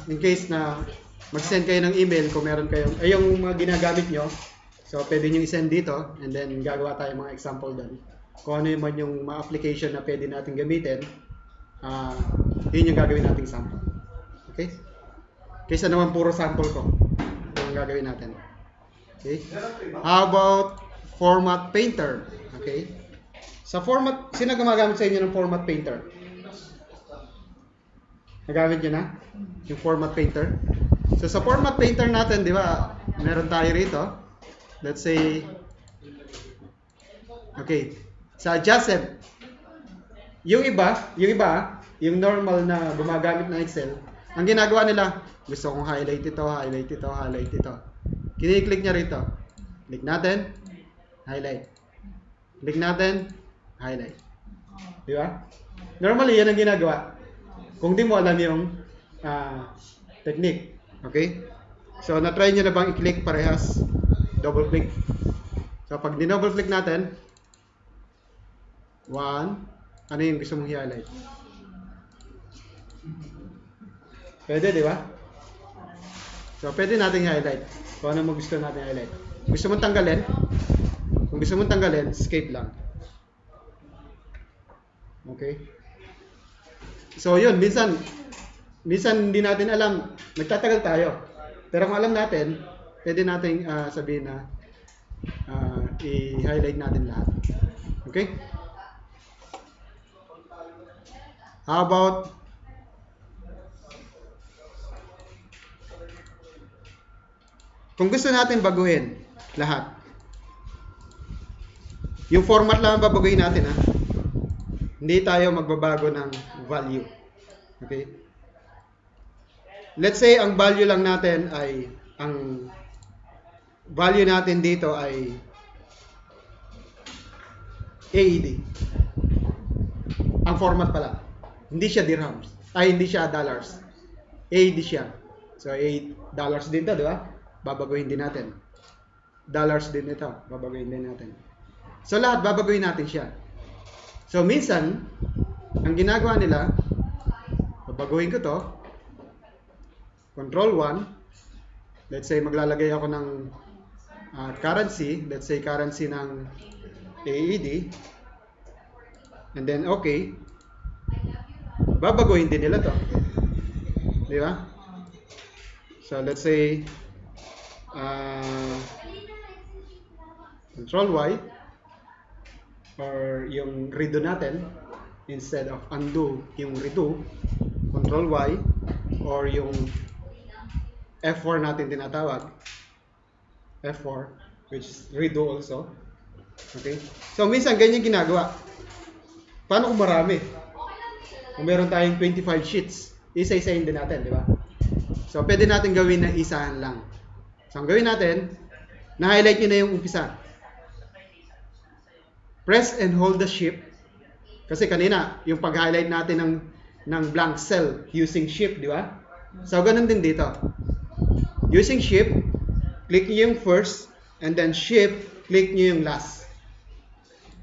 [SPEAKER 1] in case na mag-send kayo ng email kung meron kayong, ay yung mga ginagamit nyo. So, pwede nyo i-send dito and then gagawa tayo mga example doon. Kung ano man yung mga application na pwede natin gamitin, yun yung gagawin nating sample. Okay? Kaysa naman puro sample ko yung gagawin natin. Okay? How about format painter? Okay? Sa format, sino gumagamit sa inyo ng format painter? Nagamit nyo na? Yung format painter? So, sa format painter natin, di ba, meron tayo rito. Let's say, okay, sa Joseph, yung iba, yung normal na gumagamit ng Excel, ang ginagawa nila, gusto kong highlight ito, highlight ito, highlight ito. Kini-click niya rito. Click natin, highlight. Click natin, highlight. Di ba? Normally, yan ang ginagawa. Kung di mo alam yung technique. Okay? So, na-try nyo na bang i-click parehas? Double click. So, pag di-double click natin, 1, ano yung gusto mong i-highlight? Pwede, di ba? So, pwede natin i-highlight. Kung ano mo gusto natin i-highlight. Gusto mong tanggalin? Kung gusto mong tanggalin, escape lang. Okay? So yun, minsan hindi natin alam, nagtatagal tayo. Pero kung alam natin, pwede nating sabihin na i-highlight natin lahat. Okay? How about kung gusto natin baguhin lahat, yung format lang ang babaguhin natin, ha? Hindi tayo magbabago ng value. Okay? Let's say ang value lang natin ay ang value natin dito ay AED. Ang format pala. Hindi siya dirhams. Ay, hindi siya dollars. AED siya. So, $8 din to, di ba? Babaguhin din natin. Dollars din ito. Babaguhin din natin. So, lahat babaguhin natin siya. So, minsan, ang ginagawa nila, babaguhin ko to, Control 1, let's say maglalagay ako ng currency, let's say currency ng AED, and then okay, babaguhin din nila to. Di ba? So, let's say, Control Y, or yung redo natin, instead of undo, yung redo, Control Y, or yung F4 natin tinatawag, F4, which is redo also. Okay? So, minsan ganyan ginagawa. Paano kung marami? Kung meron tayong 25 sheets, isa-isahin din natin, di ba? So, pwede natin gawin na isahan lang. So, ang gawin natin, na-highlight nyo na yung umpisa. Press and hold the shift. Kasi kanina, yung pag-highlight natin ng blank cell using shift, di ba? So, ganun din dito. Using shift, click nyo yung first, and then shift, click nyo yung last.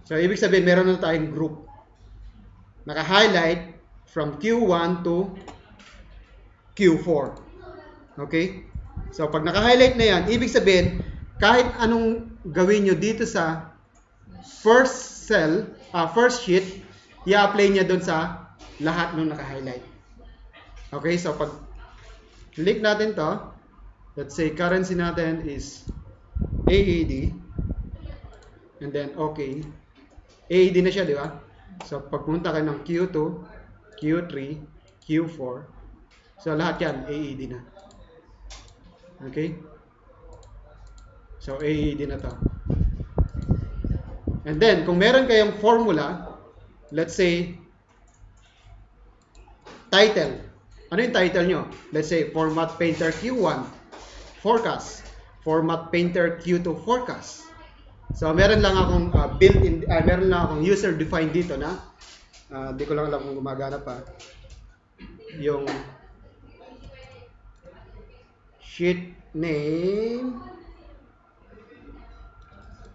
[SPEAKER 1] So, ibig sabihin, meron na tayong group. Naka-highlight from Q1 to Q4. Okay? So, pag naka-highlight na yan, ibig sabihin, kahit anong gawin nyo dito sa first cell, first sheet, i-apply niya doon sa lahat ng naka-highlight. Okay? So, pag click natin to, let's say currency natin is AED, and then okay, AED na siya, di ba? So, pagpunta kayo ng Q2, Q3, Q4, so lahat yan, AED na. Okay? So, AED na to. And then, kung meron kayong formula, let's say, title. Ano yung title nyo? Let's say, Format Painter Q1, Forecast. Format Painter Q2, Forecast. So, meron lang akong meron lang akong user-defined dito na, di ko lang alam kung gumagana pa, yung sheet name,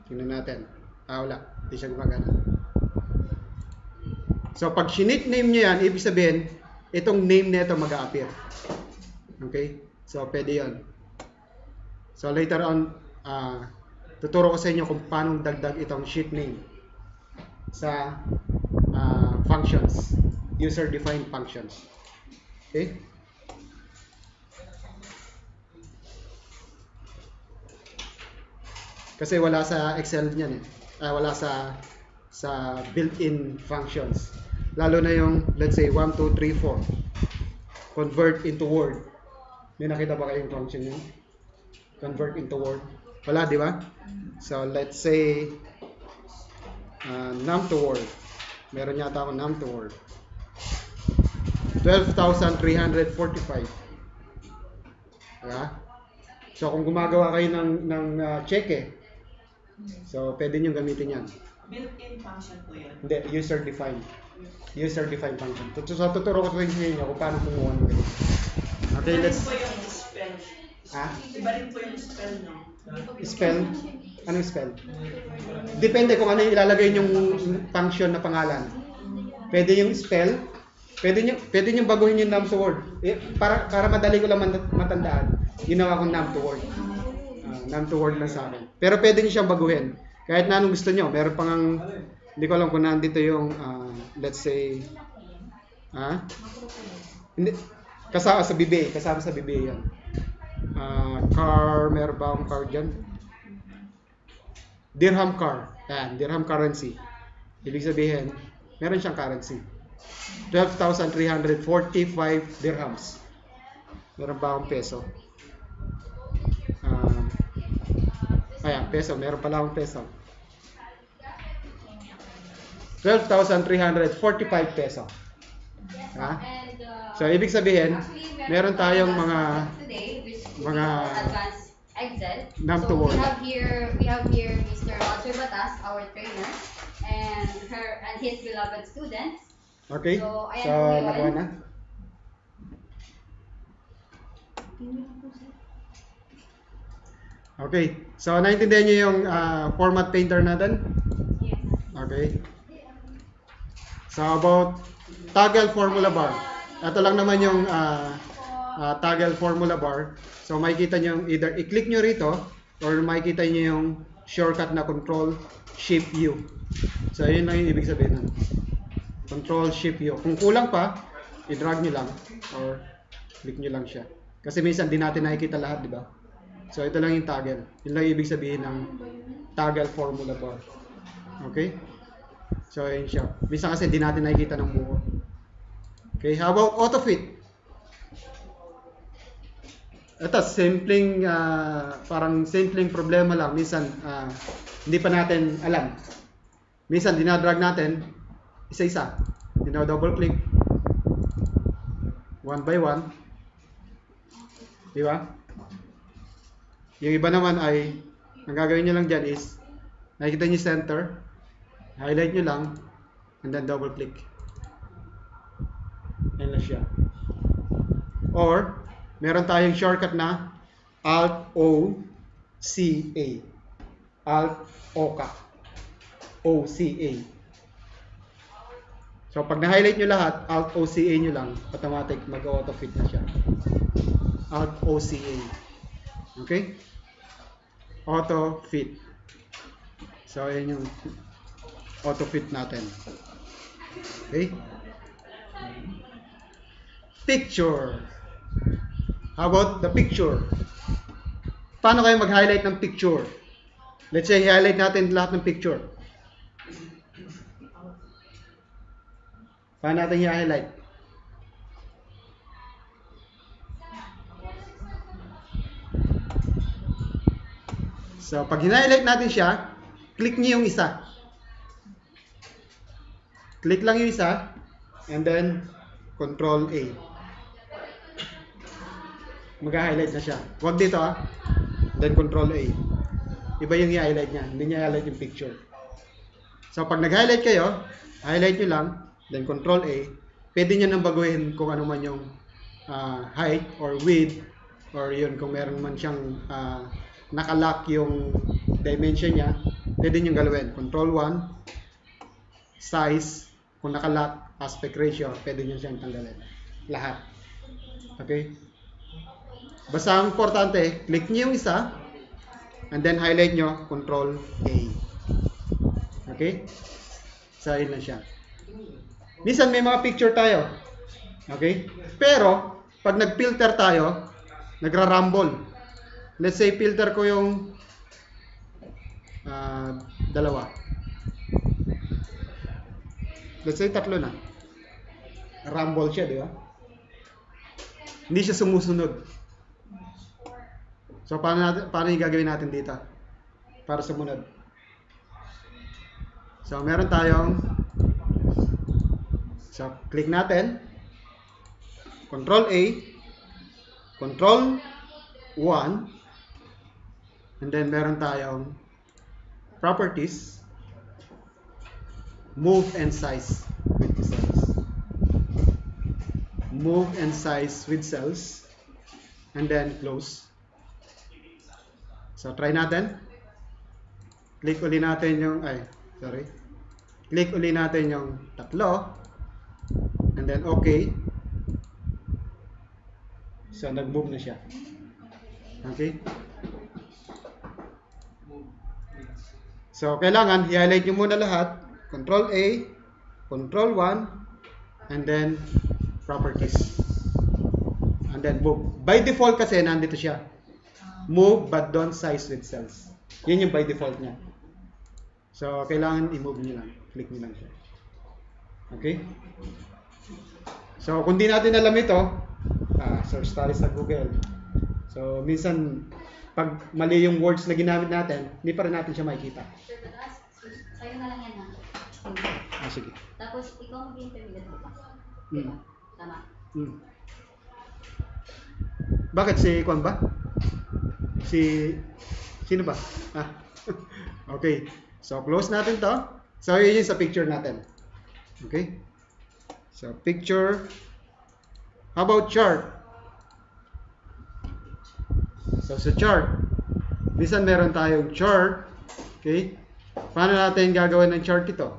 [SPEAKER 1] tingnan natin. Wala. Hindi siya gumagana. So, pag sheet name nyo yan, ibig sabihin, itong name na ito mag-a-appear. Okay? So, pwede yun. So, later on, tuturo ko sa inyo kung paano dagdag itong sheet name sa functions. User-defined functions. Okay? Kasi wala sa Excel niyan eh. Wala sa built-in functions. Lalo na yung, let's say, 1, 2, 3, 4. Convert into Word. May nakita ba kayong function yun? Convert into Word. Wala, di ba? So, let's say, num to Word. Meron yata ako num to Word. 12,345. Diba? So, kung gumagawa kayo ng cheque, so, pwede nyo gamitin yan.
[SPEAKER 2] Built-in function po yun.
[SPEAKER 1] Hindi, user-defined. User-defined function. So, tuturo ko sa inyo kung paano kumuha ng ganito. Okay,
[SPEAKER 2] Iba
[SPEAKER 1] let's...
[SPEAKER 2] rin po yung spell. Iba rin po yung spell, no?
[SPEAKER 1] Spell? Anong spell? Depende kung ano yung ilalagay yung function na pangalan. Pwede yung spell. Pwede nyo baguhin yung num to word. Para madali ko lang matandaan. Ginawa kong num to word. Num to word lang sa akin. Pero pwede nyo siyang baguhin. Kahit na anong gusto nyo. Meron Hindi ko alam kung nandito yung, let's say, hindi, kasama sa BBA yan. Car, meron ba akong car dyan? Dirham car. Yan, dirham currency. Ibig sabihin, meron siyang currency. 12,345 dirhams. Meron ba akong peso? Ayan, peso. Meron pala akong peso. 12,345 peso. Ha? So, ibig sabihin, meron tayong mga
[SPEAKER 5] advanced Excel.
[SPEAKER 1] Not to
[SPEAKER 5] So
[SPEAKER 1] worry.
[SPEAKER 5] we have here Mr. Walter Batas, our trainer, and his beloved students.
[SPEAKER 1] Okay?
[SPEAKER 5] So, ayan
[SPEAKER 1] So,
[SPEAKER 5] po yun.
[SPEAKER 1] nakuha na? Okay. So, naintindihan niyo yung format painter natin?
[SPEAKER 5] Yes.
[SPEAKER 1] Okay. So, about toggle formula bar. Ito lang naman yung toggle formula bar. So, makikita nyo either i-click nyo rito or makikita nyo yung shortcut na Control Shift U. So, yun lang yung ibig sabihin nun. Control Shift U. Kung kulang pa, i-drag nyo lang or click nyo lang siya. Kasi minsan di natin nakikita lahat, di ba? So, ito lang yung toggle. Yun lang yung ibig sabihin ng toggle formula bar. Okay? So, yun siya. Minsan kasi di natin nakikita ng buo. Okay, how about auto fit? Ito, parang simpleng problema lang. Minsan, hindi pa natin alam. Minsan, dinadrag natin, isa-isa. Dina-double click. One by one. Di ba? Yung iba naman ay, ang gagawin nyo lang dyan is, nakikita nyo center, highlight nyo lang, and then double click. Yan lang siya. Or, meron tayong shortcut na Alt-O-C-A. Alt-O-C-A. O-C-A. So, pag na-highlight nyo lahat, Alt-O-C-A nyo lang, automatic mag-auto-fit na siya. Alt-O-C-A. Okay? Auto-fit. So, yan yung auto-fit natin. Okay? Picture. How about the picture? Paano kayo mag-highlight ng picture? Let's say, highlight natin lahat ng picture. Paano natin i-highlight? So, pag highlight natin siya, click niyo yung isa. Click lang yung isa, and then, Control A. Mag-highlight na siya. Huwag dito then Control A. Iba yung i-highlight niya. Hindi niya i-highlight yung picture. So, pag nag-highlight kayo, highlight nyo lang, then Control A. Pwede nyo nang baguhin kung ano man yung height or width, or yun, kung meron man siyang nakalock yung dimension niya, pwede nyo galawin. Control 1, size, kung nakalock, aspect ratio, pwede nyo siyang tanggalin. Lahat. Okay? Basta ang importante, click nyo yung isa, and then highlight nyo, Control A. Okay? So, yun lang siya. Minsan may mga picture tayo. Okay? Pero, pag nag-filter tayo, nagra-rumble. Let's say, filter ko yung dalawa. Let's say, 3 na. Rumble siya, di ba? Hindi siya sumusunod. So, paano yung gagawin natin dito? Para sumunod. So, meron tayong click natin. Control A. Control 1. And then, meron tayong properties. Move and size with cells. Move and size with cells. And then, close. So, try natin. Click uli natin yung, click uli natin yung 3. And then, okay. So, nag-move na siya. Okay? So, kailangan, i-highlight nyo muna lahat. Control A, Control 1, and then Properties. And then move. By default kasi, nandito siya. Move but don't size with cells. Yun yung by default niya. So, kailangan i-move nyo lang. Click nyo lang siya. Okay? So, kung di natin alam ito, search tayo sa Google. So, minsan, pag mali yung words na ginamit natin, hindi pa rin natin siya makikita.
[SPEAKER 5] Sir, Batas, sa'yo na lang yan ha.
[SPEAKER 1] Sige.
[SPEAKER 5] Tapos, ikaw mag-intermediate bukas.
[SPEAKER 1] Hmm.
[SPEAKER 5] Tama.
[SPEAKER 1] Bakit si Kwan ba? Sino ba? Okay. So, close natin to. So, yun yung sa picture natin. Okay? So, picture. How about chart? So, sa chart, minsan meron tayong chart. Okay? Paano natin gagawin ng chart ito?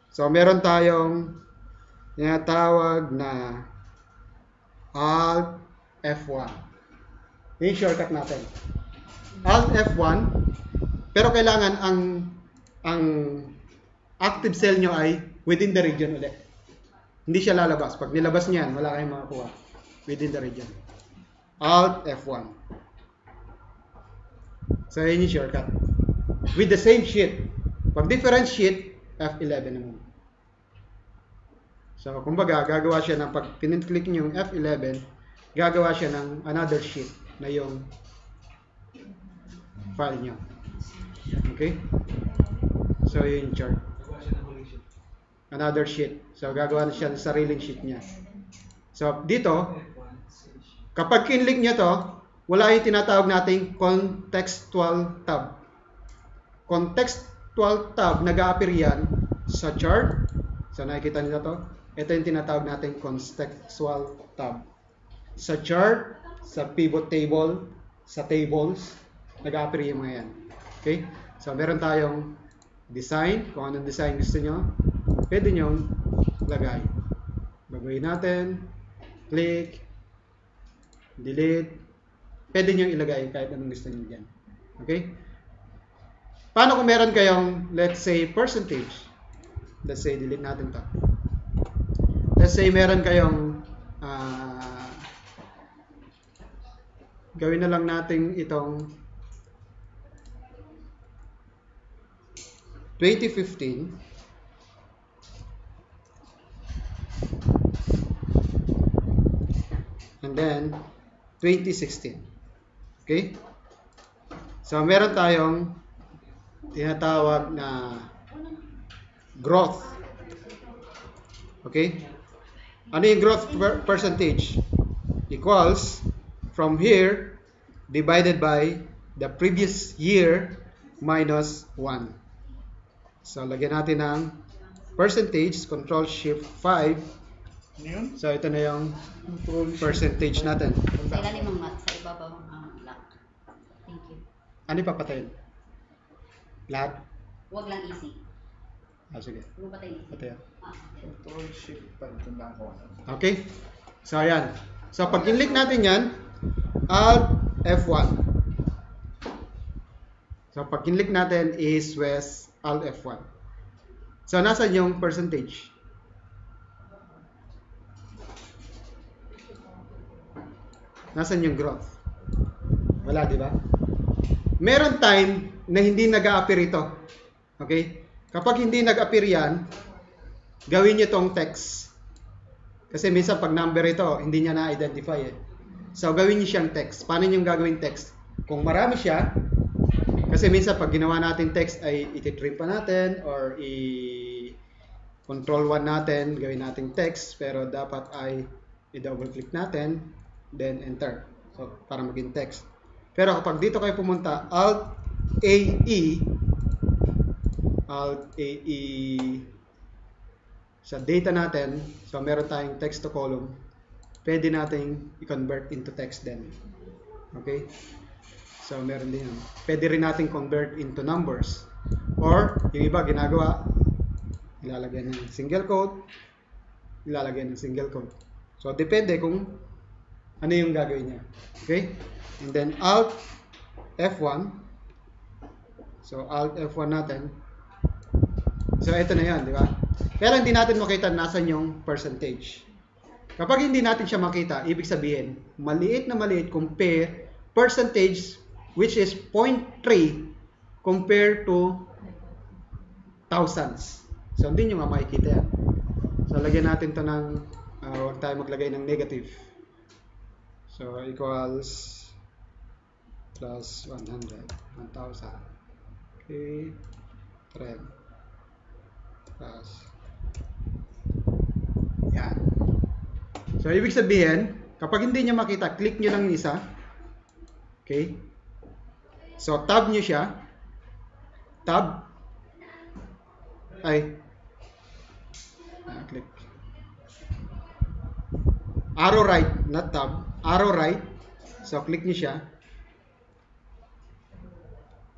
[SPEAKER 1] So, meron tayong tinatawag na Alt F1. Yung shortcut natin. Alt F1, pero kailangan ang active cell nyo ay within the region ulit. Hindi siya lalabas. Pag nilabas niyan, wala kayong makakuha within the region. Alt F1. So, yun yung shortcut. With the same sheet. Pag different sheet, F11 naman. So, kumbaga, gagawa siya ng pag click niyo yung F11, gagawa siya ng another sheet na yung file niyo. Okay? So, yun yung chart. Another sheet. So, gagawa na siya ng sariling sheet niya. So, dito, kapag kinlik niya to, wala yung tinatawag nating contextual tab. Contextual tab, nag-a-appear yan sa chart. So, nakikita niyo to. Ito yung tinatawag nating contextual tab. Sa chart, sa pivot table, sa tables, nag-a-appear yung mga yan. Okay? So, meron tayong design. Kung anong design gusto nyo, pwede nyo lagay. Baguhin natin. Click. Delete. Pwede nyo ilagay kahit anong gusto nyo dyan. Okay? Paano kung meron kayong, let's say, percentage? Let's say, delete natin to. Let's say, meron kayong, gawin na lang natin itong 2015. And then, 2016. Okay? So, meron tayong tinatawag na growth. Okay? Ano yung growth percentage? Equals from here divided by the previous year minus 1. So, lagyan natin ng percentage, Control Shift 5.
[SPEAKER 4] Ano yun?
[SPEAKER 1] So, ito na yung percentage natin.
[SPEAKER 5] Sa ilalim ng mat, sa ibabaw ng lock. Thank you.
[SPEAKER 1] Ano ipapatayin? Lahat?
[SPEAKER 5] Huwag lang easy.
[SPEAKER 1] Sige.
[SPEAKER 5] Huwag patayin easy.
[SPEAKER 1] Patayin.
[SPEAKER 4] Control Shift pa. Tandaan ko.
[SPEAKER 1] Okay? So, ayan. So, pag in-click natin yan, Alt F1. So, pag in-click natin is West Alt F1. So, nasan yung percentage? Nasan yung growth? Wala, di ba? Meron time na hindi nag-a-appear ito. Okay? Kapag hindi nag-appear yan, gawin nyo itong text. Kasi minsan pag number ito, hindi niya na-identify eh. So, gawin nyo siyang text. Paano nyo gagawin text? Kung marami siya, kasi minsan pag ginawa natin text ay iti-trim pa natin or i-control 1 natin, gawin natin text, pero dapat ay i-double click natin, then enter. So, para maging text. Pero kapag dito kayo pumunta, Alt AE sa data natin, so meron tayong text to column, pwede nating i-convert into text din. Okay? So, meron din yan. Pwede rin nating convert into numbers. Or, yung iba ginagawa, ilalagay ng single quote, ilalagay ng single quote. So, depende kung ano yung gagawin niya. Okay? And then, Alt F1. So, Alt F1 natin. So, ito na yan, di ba? Kaya lang hindi natin makita nasan yung percentage. Kapag hindi natin siya makita, ibig sabihin, maliit na maliit compare percentage which is 0.3 compared to thousands. So, hindi nyo nga makikita yan. So, lagyan natin to ng, huwag tayo maglagay ng negative. So, equals plus 100, 1,000. Okay, trend. Plus. Yan. So, ibig sabihin, kapag hindi nyo makita, click nyo lang yung isa. Okay. So, tab nyo siya. Tab. Ay. Click. Arrow right, not tab. Arrow right. So, click nyo siya.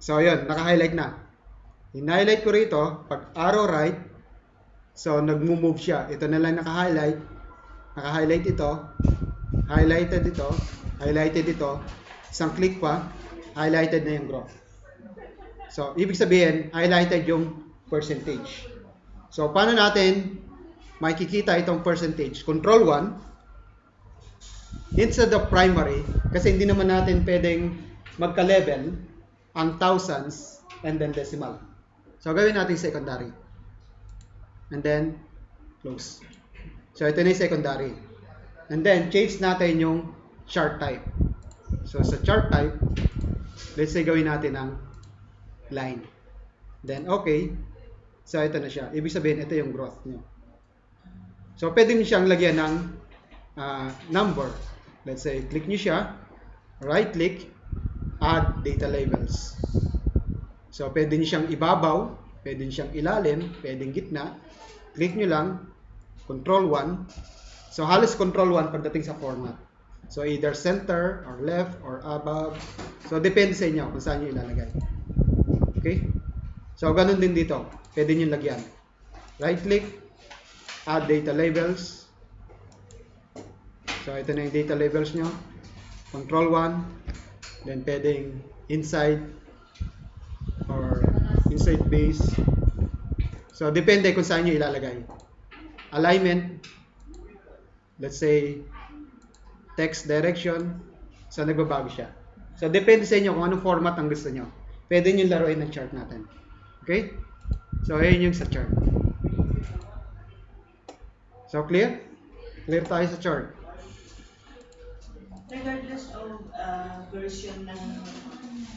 [SPEAKER 1] So, yun. Naka-highlight na. In-highlight ko rito, pag arrow right, so, nag-move siya. Ito na lang naka-highlight. Naka-highlight ito. Highlighted ito. Highlighted ito. Isang click pa, highlighted na yung graph. So, ibig sabihin, highlighted yung percentage. So, paano natin makikita itong percentage? Control 1. Instead of primary, kasi hindi naman natin pwedeng magka-level ang thousands and then decimal. So, gawin natin secondary. And then, close. So, ito na yung secondary. And then, change natin yung chart type. So, sa chart type, let's say gawin natin ang line. Then, okay. So, ito na siya. Ibig sabihin, ito yung growth nyo. So, pwede nyo siyang lagyan ng number. Let's say, click nyo siya. Right-click. Add data labels. So, pwede nyo siyang ibabaw. Pwede nyo siyang ilalim. Pwedeng gitna. Click nyo lang. Control 1. So, halos control 1 pagdating sa format. So, either center, or left, or above. So, depende sa inyo kung saan nyo ilalagay. Okay? So, ganun din dito. Pwede nyo lagyan. Right-click. Add data labels. So, ito na yung data labels nyo. Control 1. Then, pwedeng inside, or inside base. So, depende kung saan nyo ilalagay. Alignment. Let's say, text direction. So, nagbabago siya. So, depende sa inyo kung anong format ang gusto nyo. Pwede nyo laruin ng chart natin. Okay? So, ayun yung sa chart. So, clear? Clear tayo sa chart.
[SPEAKER 2] Regardless of version ng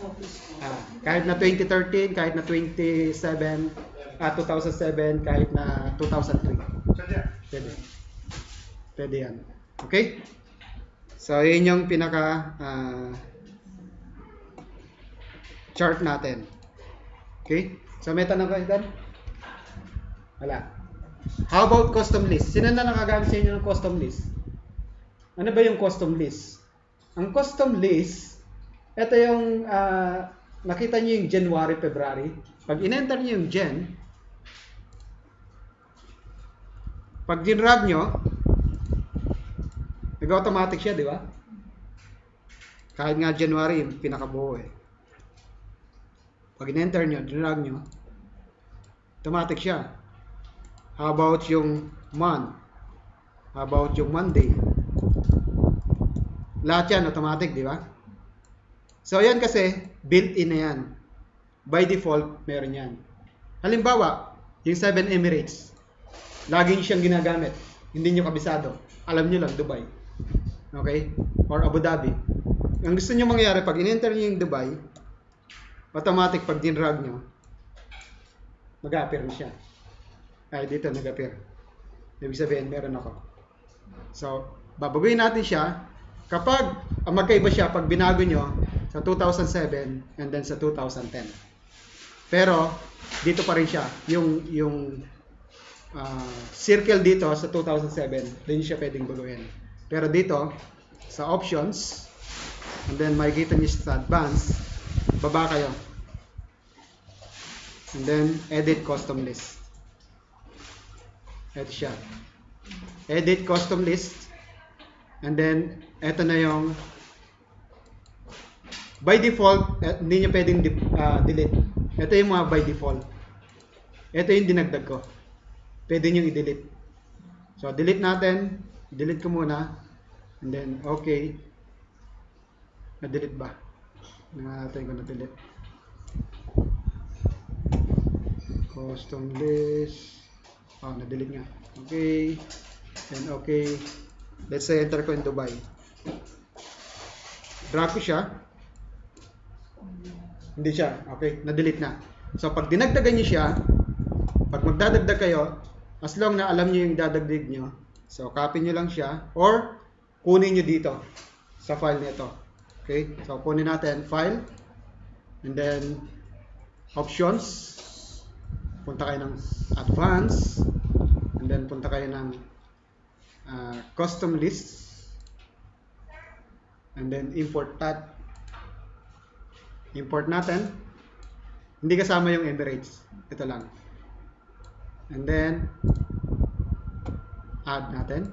[SPEAKER 2] office ko.
[SPEAKER 1] Kahit na 2013, kahit na 2007, 2007, kahit na 2003. Pwede. Pwede yan. Okay? So, yun yung pinaka chart natin. Okay? So, may tanong kayo dyan? Wala. How about custom list? Sino na nakagamit sa inyo ng custom list? Ano ba yung custom list? Ang custom list, ito yung nakita nyo yung January, February. Pag in-enter nyo yung Jan, pag ginrag nyo, nag-automatic siya, di ba? Kahit nga January, pinakabuo eh. Pag in-enter nyo, ginrag nyo, automatic siya. How about yung month? How about yung Monday? Lahat yan, automatic, di ba? So, yan kasi, built-in na yan. By default, meron yan. Halimbawa, yung 7 Emirates, laging siyang ginagamit. Hindi nyo kabisado. Alam nyo lang, Dubai. Okay? Or Abu Dhabi. Ang gusto nyo mangyari, pag in-enter nyo yung Dubai, automatic, pag din-drag nyo, mag-appear na siya. Ay, dito, nag-appear. Ibig sabihin, meron ako. So, babaguhin natin siya. Kapag magkaiba siya pag binago nyo sa 2007 and then sa 2010. Pero dito pa rin siya. Yung circle dito sa 2007, din siya pwedeng baguhin. Pero dito sa options and then makikita niyo sa advanced, baba kayo. And then edit custom list. Ito siya. Edit custom list. And then, ito na yung by default, hindi nyo pwedeng delete. Ito yung mga by default. Ito yung dinagdag ko. Pwede nyo i-delete. So, delete natin. Delete ko muna. And then, okay. Na-delete ba? Natin ko na-delete. Custom list. Na-delete nga. Okay. And okay. Let's say, enter ko in Dubai. Drag ko siya. Hindi siya. Okay. Na-delete na. So, pag dinagdagan nyo siya, pag magdadagdag kayo, as long na alam nyo yung dadagdag nyo, so, copy nyo lang siya, or kunin nyo dito sa file nito. Okay? So, kunin natin file, and then, options, punta kayo ng advanced, and then punta kayo ng custom list, and then import that. Import natin. Hindi kasama yung Emirates. Ito lang. And then, add natin.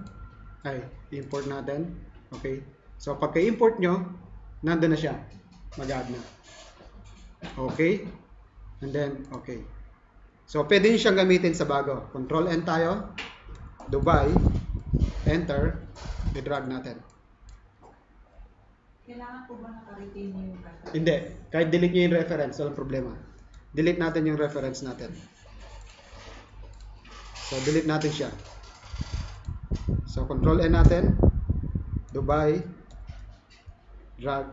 [SPEAKER 1] Import natin. Okay. So, pagka-import nyo, nandun na siya. Mag-add na. Okay. And then, okay. So, pwede nyo siyang gamitin sa bago. Control-N tayo. Dubai. Enter. I-drag natin.
[SPEAKER 2] Kailangan po ba naka-retain yung reference?
[SPEAKER 1] Hindi. Kahit delete nyo yung reference, walang problema. Delete natin yung reference natin. So, delete natin siya. So, Control-N natin. Dubai. Drag.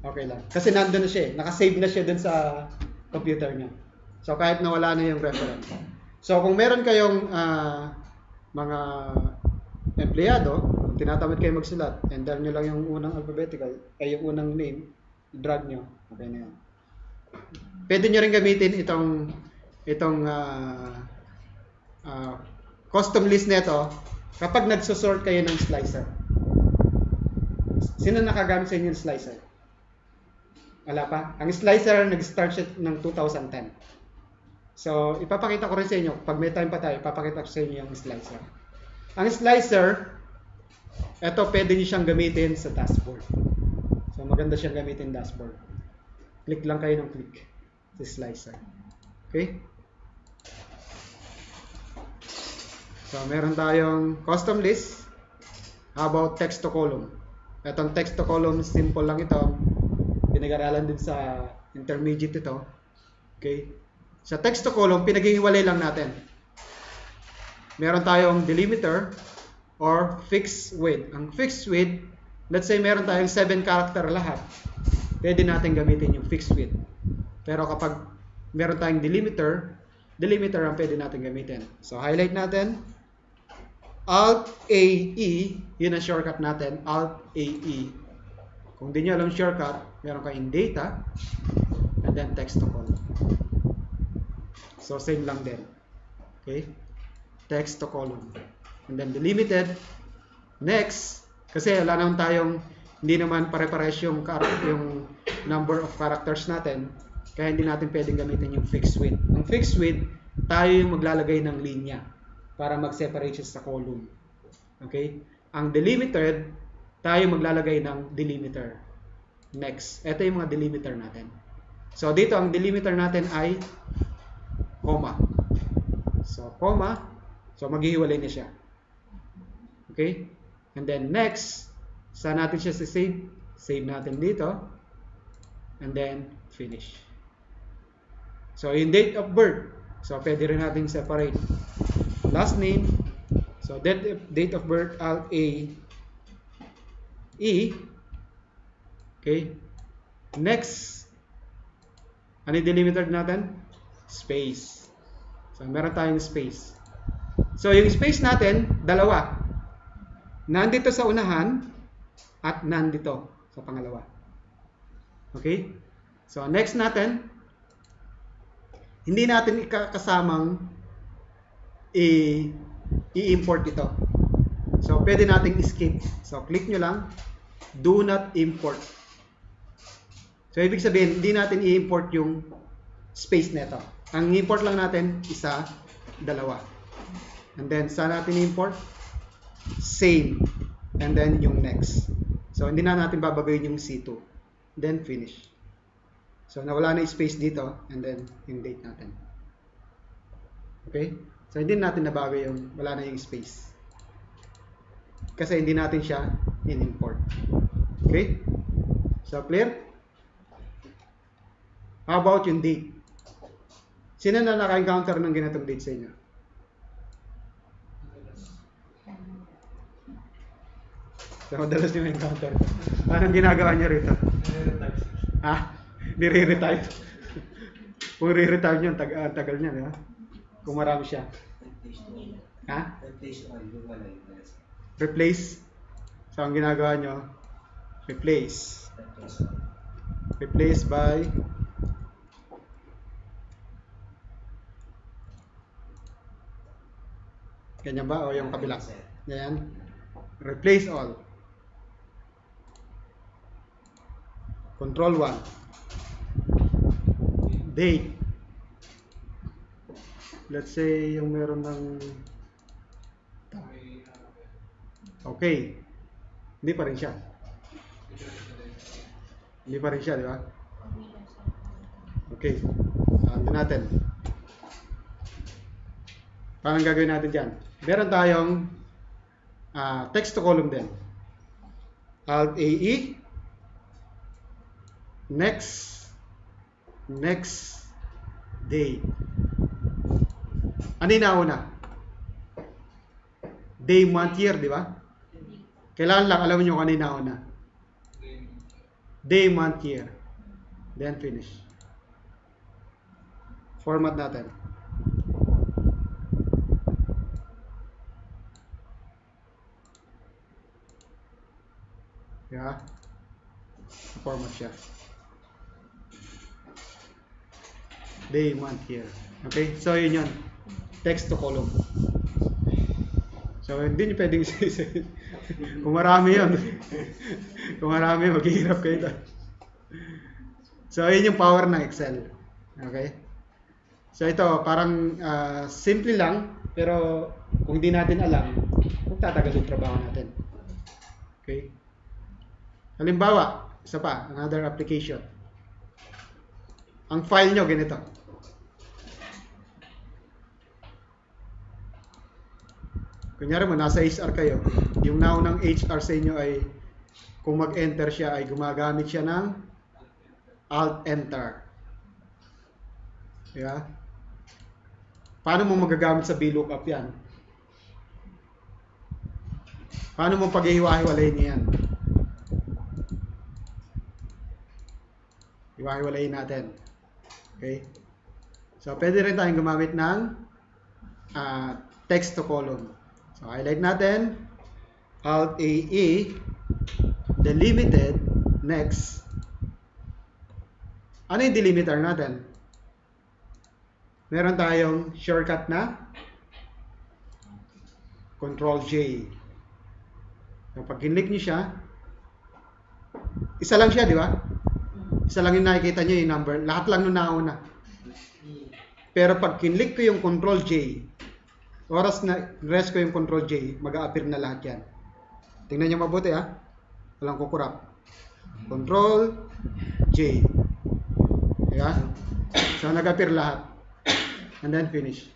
[SPEAKER 1] Okay lang. Kasi nandun na siya eh. Nakasave na siya dun sa computer niya. So, kahit nawala na yung reference. So, kung meron kayong mga empleyado, kung tinatamad kayo magsulat, enter nyo lang yung unang alphabetical, yung unang name, drag nyo. Okay na yan. Pwede nyo rin gamitin itong custom list nito kapag nagsusort kayo ng slicer. Sino nakagamit sa inyo ng slicer? Wala pa? Ang slicer nag-start siya ng 2010. So, ipapakita ko rin sa inyo. Pag may time pa tayo, ipapakita ko sa inyo yung slicer. Ang slicer, ito pwede nyo siyang gamitin sa dashboard. So, maganda siyang gamitin dashboard. Click lang kayo ng click sa slicer. Okay? So, meron tayong custom list. How about text to column? Itong text to column, simple lang ito. Pinag-aralan din sa intermediate ito. Okay? Sa text to column, pinaghihiwalay lang natin. Meron tayong delimiter or fixed width. Ang fixed width, let's say meron tayong 7 character lahat. Pwede natin gamitin yung fixed width. Pero kapag meron tayong delimiter ang pwede natin gamitin. So, highlight natin. Alt-A-E, yun ang shortcut natin. Alt-A-E. Kung di nyo alam shortcut, meron kayong data, and then text to column. So, same lang din. Okay? Text to column. And then delimited. Next, kasi wala naman tayong, hindi naman pare-pares yung number of characters natin, kaya hindi natin pwedeng gamitin yung fixed width. Ang fixed width, tayo yung maglalagay ng linya para mag-separate siya sa column. Okay? Ang delimited, tayo maglalagay ng delimiter. Next, ito yung mga delimiter natin. So, dito ang delimiter natin ay comma. So, comma. So, maghihiwalay na siya. Okay? And then, next, saan natin siya save? Save natin dito. And then, finish. So, yung date of birth. So, pwede rin natin separate. Last name. So, date of birth, Alt-A-E. Okay? Next, ano yung delimiter natin? Space. So, meron tayong space. So, yung space natin, dalawa. Nandito sa unahan at nandito sa pangalawa. Okay? So, next natin, hindi natin kasamang i-import ito. So, pwede nating skip. So, click nyo lang, do not import. So, ibig sabihin, hindi natin i-import yung space nito. Ang import lang natin, isa, dalawa. And then, saan natin i-import? Same. And then, yung next. So, hindi na natin babagayin yung C2. Then, finish. So, nawala na yung space dito, and then yung date natin. Okay? So, hindi natin nabago yung wala na yung space. Kasi hindi natin siya in-import. Okay? So, clear? How about yung date? Sino na naka-encounter ng ganitong date sa inyo? So, madalas nyo encounter. Anong ginagawa nyo rito? Ha? Nire-retire. Kung re-retire nyo, tagal niya, di ba? Kung marami siya. Ha? Replace. So, ang ginagawa nyo, replace. Replace by ganyan ba? O yung kabila? Yan. Replace all. Control 1. Date. Let's say yung meron ng okay. Hindi pa rin siya. Hindi pa rin siya, di ba? Okay. Ando natin. Paano gagawin natin dyan? Meron tayong text to column din. Alt AE. Next date. Ano yung nauna? Day, month, year, di ba? Kailangan lang alam nyo kung ano yung nauna. Day, month, year. Then finish. Format natin. Yeah. Format siya. Day, month, year. Okay? So, yun yun. Text to column. So, hindi nyo pwedeng isa-isa. Kung marami yun. Kung marami, maghihirap kayo. So, yun yung power ng Excel. Okay? So, ito, parang simple lang. Pero, kung hindi natin alam, magtatagal yung trabaho natin. Okay? Halimbawa, isa pa, another application. Ang file nyo, ganito. Kunyari mo, nasa HR kayo. Yung naunang HR sa inyo ay, kung mag-enter siya, ay gumagamit siya ng Alt-Enter. Yeah? Paano mo magagamit sa VLOOKUP yan? Paano mo pag-ihiwa-hiwalayin yan? Hiwa-hiwalayin natin. Okay? So, pwede rin tayong gumamit ng text to column. So, highlight natin. Alt-AE. Delimited. Next. Ano yung delimiter natin? Meron tayong shortcut na Control-J. So, pag kinlik nyo siya, isa lang siya, di ba? Isa lang yung nakikita nyo yung number. Lahat lang nung nauna. Pero pag kinlik ko yung Control-J, oras na rest ko yung Control-J, mag-a-appear na lahat yan. Tingnan nyo mabuti ha. Walang kukurap. Control-J. Diba? So, nag-appear lahat. And then finish.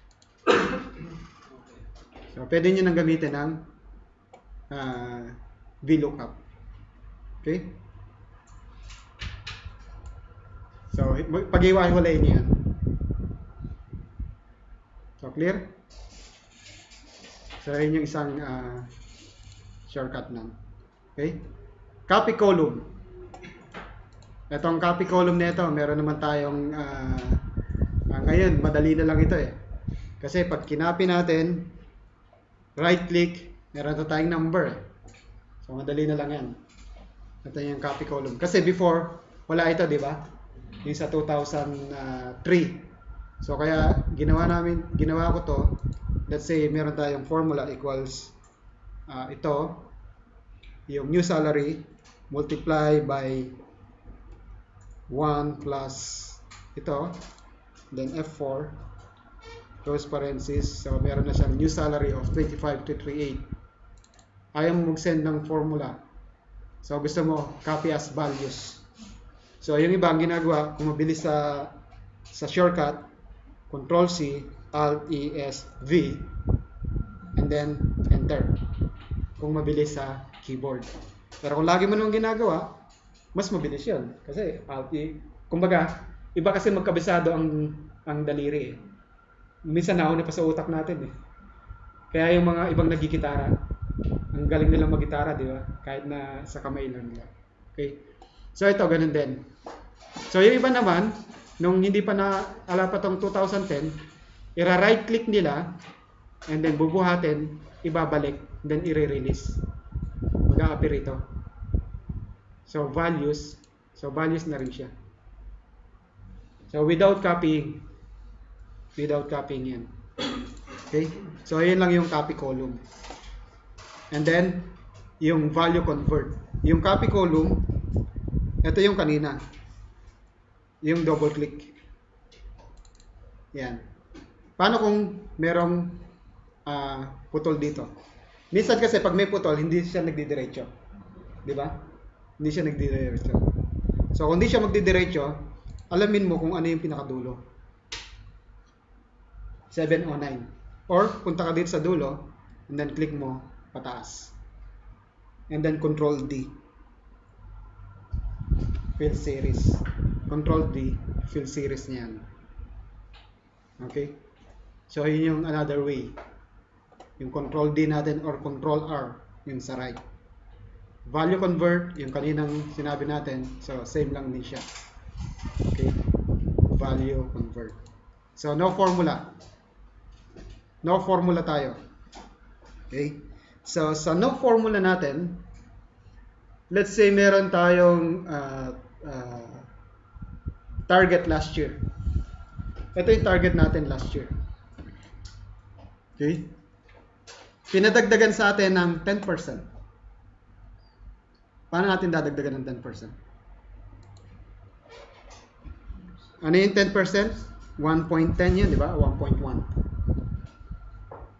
[SPEAKER 1] So, pwede nyo nang gamitin ng VLOOKUP. Okay? So, pag-iwa-hiwalayin nyo yan. So, clear? So, yun yung isang shortcut nun. Okay? Copy column. Itong copy column nito, meron naman tayong ngayon, madali na lang ito eh. Kasi pag kinopy natin, right click, meron na tayong number eh. So, madali na lang yan. Ito yung copy column. Kasi before, wala ito, di ba? Yung sa 2003. So, kaya ginawa ko to. Let's say, meron tayong formula equals ito, yung new salary, multiply by 1 plus ito, then F4, close parenthesis. So, meron na siyang new salary of 25,238. Ayaw mo mag-send ng formula. So, gusto mo, copy as values. So, yung iba ang ginagawa, kung mabilis sa shortcut, Control C, Alt E S V, and then Enter. Kung mabilis sa keyboard. Pero kung lagi mo nung ginagawa, mas mabilis yun. Kasi Alt E, kumbaga, iba kasi magkabisado ang daliri eh. Minsan nauna pa sa utak natin eh. Kaya yung mga ibang nagigitara, ang galing nilang mag-gitara, di ba? Kahit na sa kamay lang nila. Okay? So ito, ganun din. So yung iba naman, nung hindi pa ala pa tong 2010, ira-right click nila, and then bubuhatin, ibabalik, then i-release. Mag-a-appear ito. So values na rin siya. So without copying yan. Okay? So ayun lang yung copy column. And then yung value convert. Yung copy column, ito yung kanina. Yung double click. Yan. Paano kung merong putol dito? Minsan kasi pag may putol, hindi siya nagdidiretso. Di ba? Hindi siya nagdidiretso. So kung hindi siya magdidiretso, alamin mo kung ano yung pinakadulo. 7 o 9. Or punta ka dito sa dulo, and then click mo pataas. And then Control D. Fill series. Control D, fill series niyan. Okay? So yun yung another way. Yung Control D natin or Control R, yung sa right. Value convert, yung kaninang sinabi natin. So same lang din siya. Okay? Value convert. So no formula. No formula tayo. Okay? So sa no formula natin, let's say meron tayong target last year. Ito yung target natin last year. Okay? Pinadagdagan sa atin ng 10%. Paano natin dadagdagan ng 10%? Ano yung 10%? 1.10 yun, di ba? 1.1.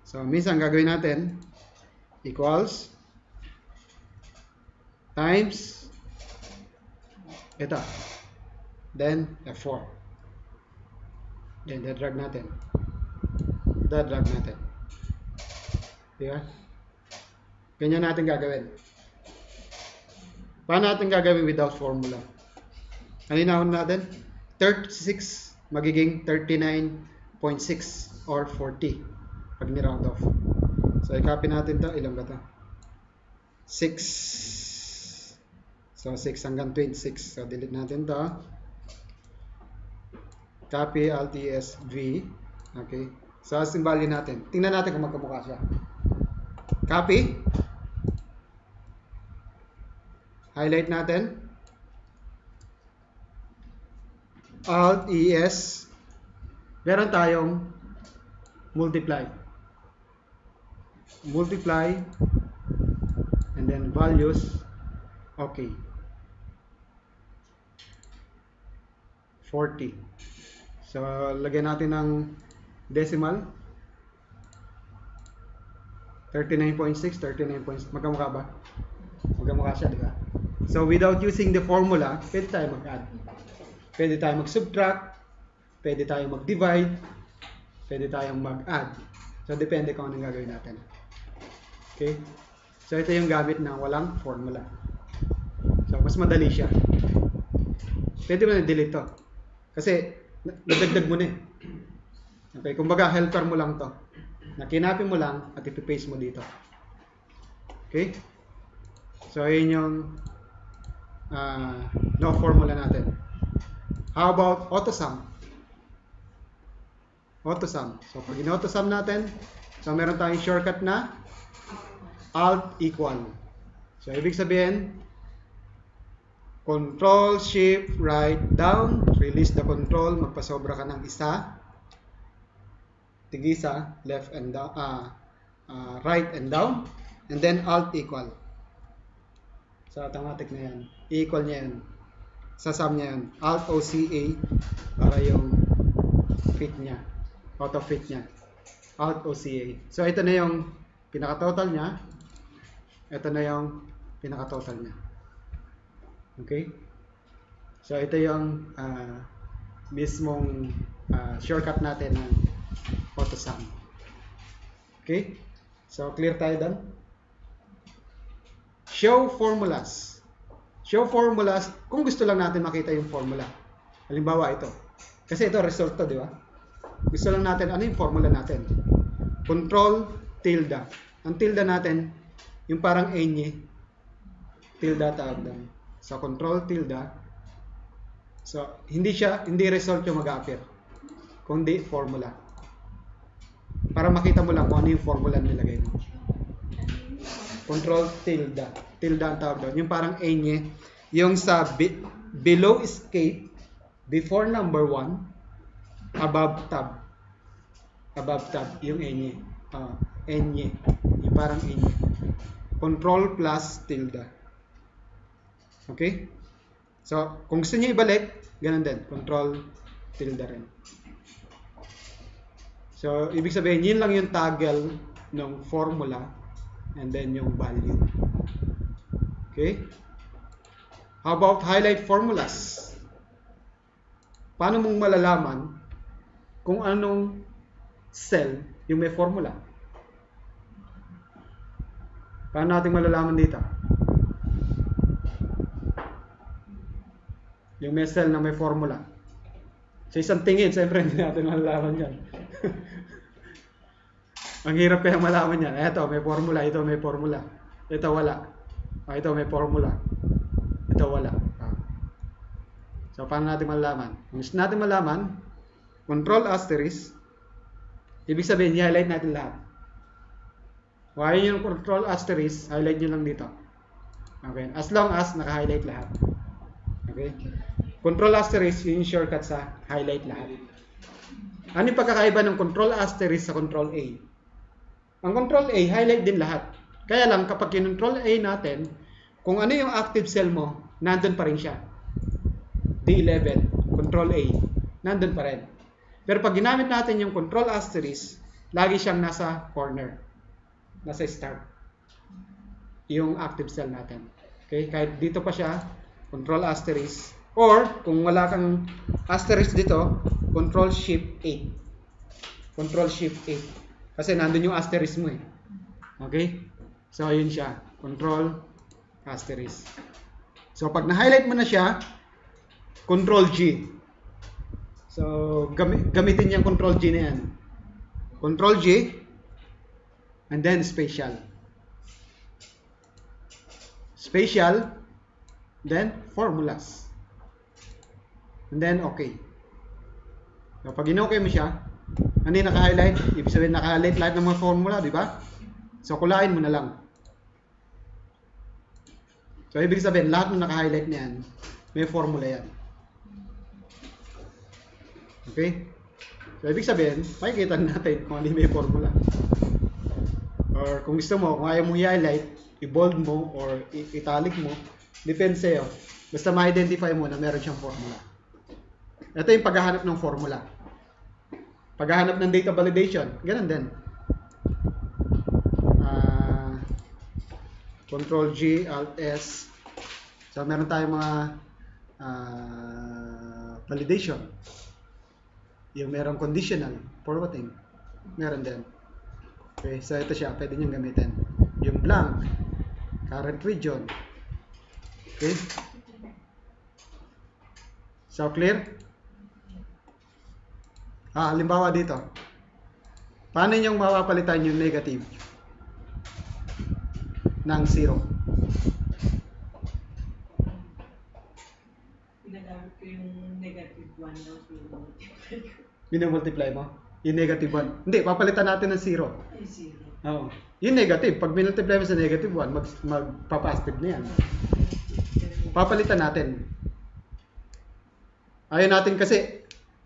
[SPEAKER 1] So, minsan gagawin natin equals times ito. Then, F4. Then, dadrag natin. Dadrag natin. Diba? Ganyan natin gagawin. Paano natin gagawin without formula? Halinawin natin. 36 magiging 39.6 or 40 pag ni-round off. So, i-copy natin to. Ilan ba to? 6. So, 6 hanggang 26. So, delete natin to. Copy, Alt, E, S, V. Okay. So, as yung value natin. Tingnan natin kung magkamukha siya. Copy. Highlight natin. Alt, E, S. Meron tayong multiply. Multiply. And then values. Okay. 40. So, lagyan natin ng decimal. 39.6, 39.6. Magkamukha ba? Magkamukha siya, di ba? So, without using the formula, pwede tayo mag-add. Pwede tayo mag-subtract. Pwede tayo mag-divide. Pwede tayong mag-add. So, depende kung anong gagawin natin. Okay? So, ito yung gamit ng walang formula. So, mas madali siya. Pwede mo na-delete to. Kasi, nadagdag mo na eh. Okay? Kumbaga, helper mo lang to. Nakinapin mo lang at ipipaste mo dito. Okay? So, yun yung no formula natin. How about autosum? Autosum. So, pag in-autosum natin, so meron tayong shortcut na Alt equal. So, ibig sabihin, Control, Shift, right, down, release the control, magpasobra ka ng isa, tigisa, left and down, right and down, and then Alt equal. So, automatic na yan. Equal niya yan. Sasum niya yan. Alt OCA para yung fit niya. Auto fit niya. Alt OCA. So, ito na yung pinaka-total niya. Ito na yung pinaka-total niya. Okay? So, ito yung mismong shortcut natin ng AutoSum. Okay? So, clear tayo doon? Show formulas. Show formulas, kung gusto lang natin makita yung formula. Halimbawa ito. Kasi ito, result to, di ba? Gusto lang natin, ano yung formula natin? Control, tilde. Ang tilde natin, yung parang enye. Tilde tawag doon. So, control, tilde. So, hindi result yung mag-appear. Kundi formula. Para makita mo lang kung ano yung formula nilagay mo. Control, tilde. Tilde ang tawag doon. Yung parang enye. Yung sa below escape, before number 1, above tab. Above tab, yung enye. Enye. Yung parang enye. Control plus tilde. Okay? So, kung gusto niyo ibalik, ganun din. Control, tilde rin. So, ibig sabihin, yun lang yung toggle ng formula and then yung value. Okay? How about highlight formulas? Paano mong malalaman kung anong cell yung may formula? Paano natin malalaman dito? Yung may cell na may formula. Sa isang tingin, siyempre hindi natin malalaman yan. Ang hirap kaya malaman yan. Ito, may formula. Ito, may formula. Ito, wala. Ito, may formula. Ito, wala. So, paano natin malalaman? Kung gusto natin malaman, control asterisk, ibig sabihin, i-highlight natin lahat. Kung ayaw nyo yung control asterisk, highlight nyo lang dito. Okay? As long as naka-highlight lahat. Okay? Control asterisk, yun yung shortcut sa highlight lahat. Ano yung pagkakaiba ng control asterisk sa control A? Ang control A, highlight din lahat. Kaya lang, kapag kinontrol A natin, kung ano yung active cell mo, nandun pa rin siya. D11, control A, nandun pa rin. Pero pag ginamit natin yung control asterisk, lagi siyang nasa corner. Nasa start. Yung active cell natin. Okay? Kahit dito pa siya, control asterisk. Or, kung wala kang asterisk dito, control shift 8. Control shift 8. Kasi nandun yung asterisk mo eh. Okay? So, yun siya. Control asterisk. So, pag na-highlight mo na siya, control G. So, gamitin yung control G na yan. Control G, and then spatial. Spatial, then formulas. And then, okay. So, pag in-okay mo siya, ano yung naka-highlight? Ibig sabihin, naka-highlight lahat ng mga formula, di ba? So, kulain mo na lang. So, ibig sabihin, lahat ng naka-highlight na yan, may formula yan. Okay? So, ibig sabihin, makikita natin kung ano yung may formula. Or, kung gusto mo, kung ayaw mo i-highlight, i-bold mo, or italic mo, depende sa'yo. Basta ma-identify mo na meron siyang formula. Ito yung paghahanap ng formula. Paghahanap ng data validation, ganun din. Control G, Alt S. So, meron tayong mga validation. Yung merong conditional, forwarding. Meron din. Okay, so ito siya, pwede nyo gamitin. Yung blank, current region. Okay? So, clear? Halimbawa dito. Paano nyo mapapalitan yung negative ng 0?
[SPEAKER 2] Ginagamit ko yung negative 1 daw.
[SPEAKER 1] Minumultiply mo? Yung negative 1. Hindi, papalitan natin ng 0.
[SPEAKER 2] Yung 0.
[SPEAKER 1] Oo. Yung negative, pag minultiply mo sa negative 1, magpapositive na yan. Papalitan natin. Ayaw natin kasi,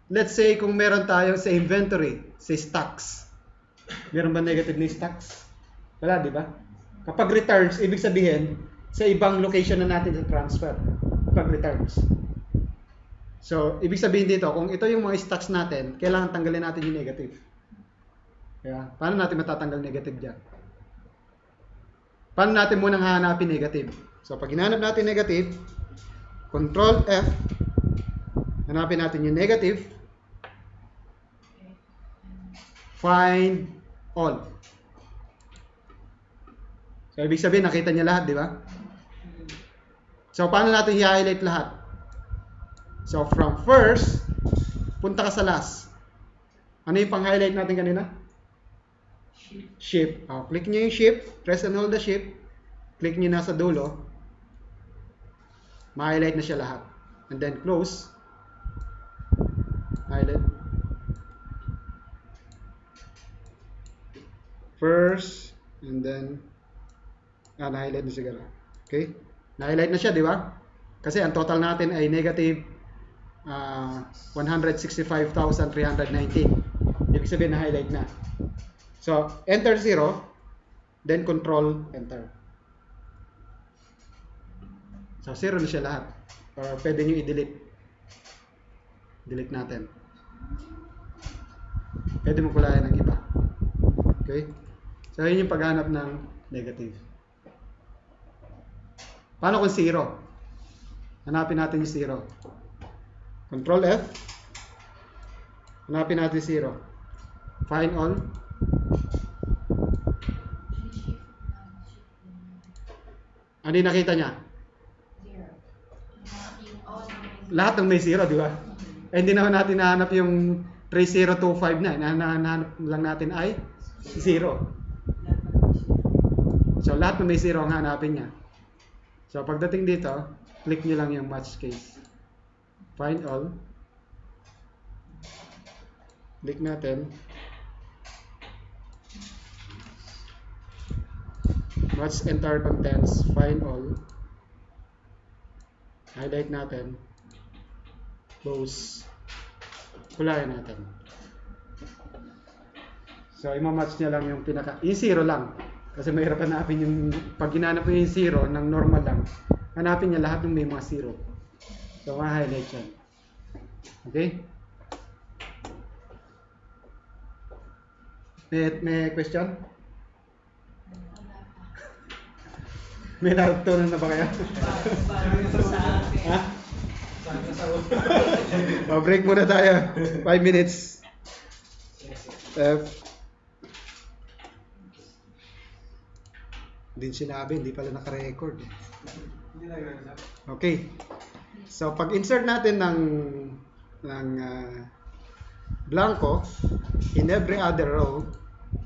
[SPEAKER 1] let's say kung meron tayo sa inventory, sa stocks. Meron ba negative na stocks? Wala, di ba? Kapag returns, ibig sabihin, sa ibang location na natin sa transfer. Kapag returns. So, ibig sabihin dito, kung ito yung mga stocks natin, kailangan tanggalin natin yung negative. Kaya, paano natin matatanggal negative dyan? Paano natin munang hahanapin negative? So, pag hinahanap natin negative, Control F, Hanapin natin yung negative.
[SPEAKER 3] Okay.
[SPEAKER 1] Find all. So, ibig sabihin, nakita niya lahat, di ba? So, paano natin i-highlight lahat? So, from first, punta ka sa last. Ano yung pang-highlight natin kanina? Shift. Click nyo yung shift. Press and hold the shift. Click nyo nasa dulo. Ma-highlight na siya lahat. And then, close. Highlight. First, and then, na-highlight na siguro. Okay? Na-highlight na siya, di ba? Kasi ang total natin ay negative 165,319. Ibig sabihin na-highlight na. So, enter 0, then control enter. So, 0 na siya lahat. Or pwede nyo i-delete. Delete natin. Pwede mo kulayan ng iba. Okay? So, yun yung paghanap ng negative. Paano kung 0? Hanapin natin yung 0. Control F. Hanapin natin 0. Find all. Ano yung nakita niya?
[SPEAKER 3] Zero. Yung all
[SPEAKER 1] Lahat ng may 0, di ba? Eh, hindi naman natin nahanap yung 30259. Nahanap lang natin ay 0. So, lahat ng may 0 ang hanapin niya. So, pagdating dito, click nyo lang yung match case. Find all. Click natin. Match entire contents. Find all. Highlight natin. Close. Kulayan natin. So, ima-match niya lang yung yung 0 lang. Kasi mahirap hanapin yung, pag ginanap mo yung 0 ng normal lang, hanapin niya lahat ng may mga 0. So, ma-highlight yan. Okay? May question? May natutunan na ba kayo? Ha? Break muna tayo. 5 minutes. Hindi sinabi, hindi pala naka-record. Okay. So, pag insert natin ng blanco in every other row,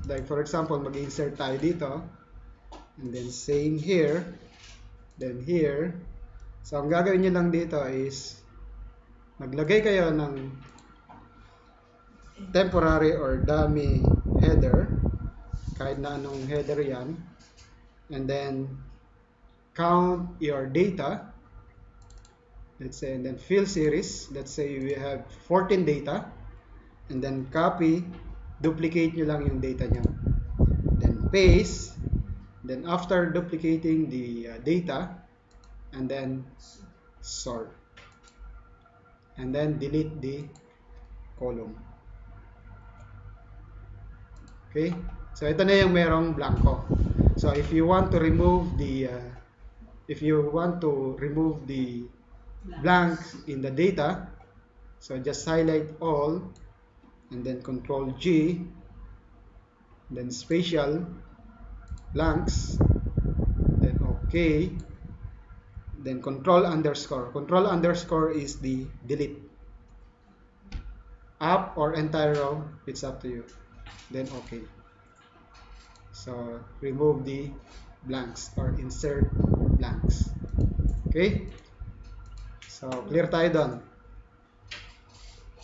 [SPEAKER 1] like for example, mag-insert tayo dito, and then same here, then here. So, ang gagawin nyo lang dito is maglagay kayo ng temporary or dummy header, kahit na anong header yan, and then count your data, let's say, and then fill series, let's say we have 14 data, and then copy, duplicate nyo lang yung data nyo, then paste, then after duplicating the data, and then sort, and then delete the column. Okay, so ito na yung merong blanco. So if you want to remove the blanks in the data, so just highlight all, and then Control G, then spatial blanks, then OK, then Control underscore. Control underscore is the delete. Up or entire row, it's up to you. Then OK. So remove the blanks or insert blanks. Okay? So clear tayo doon.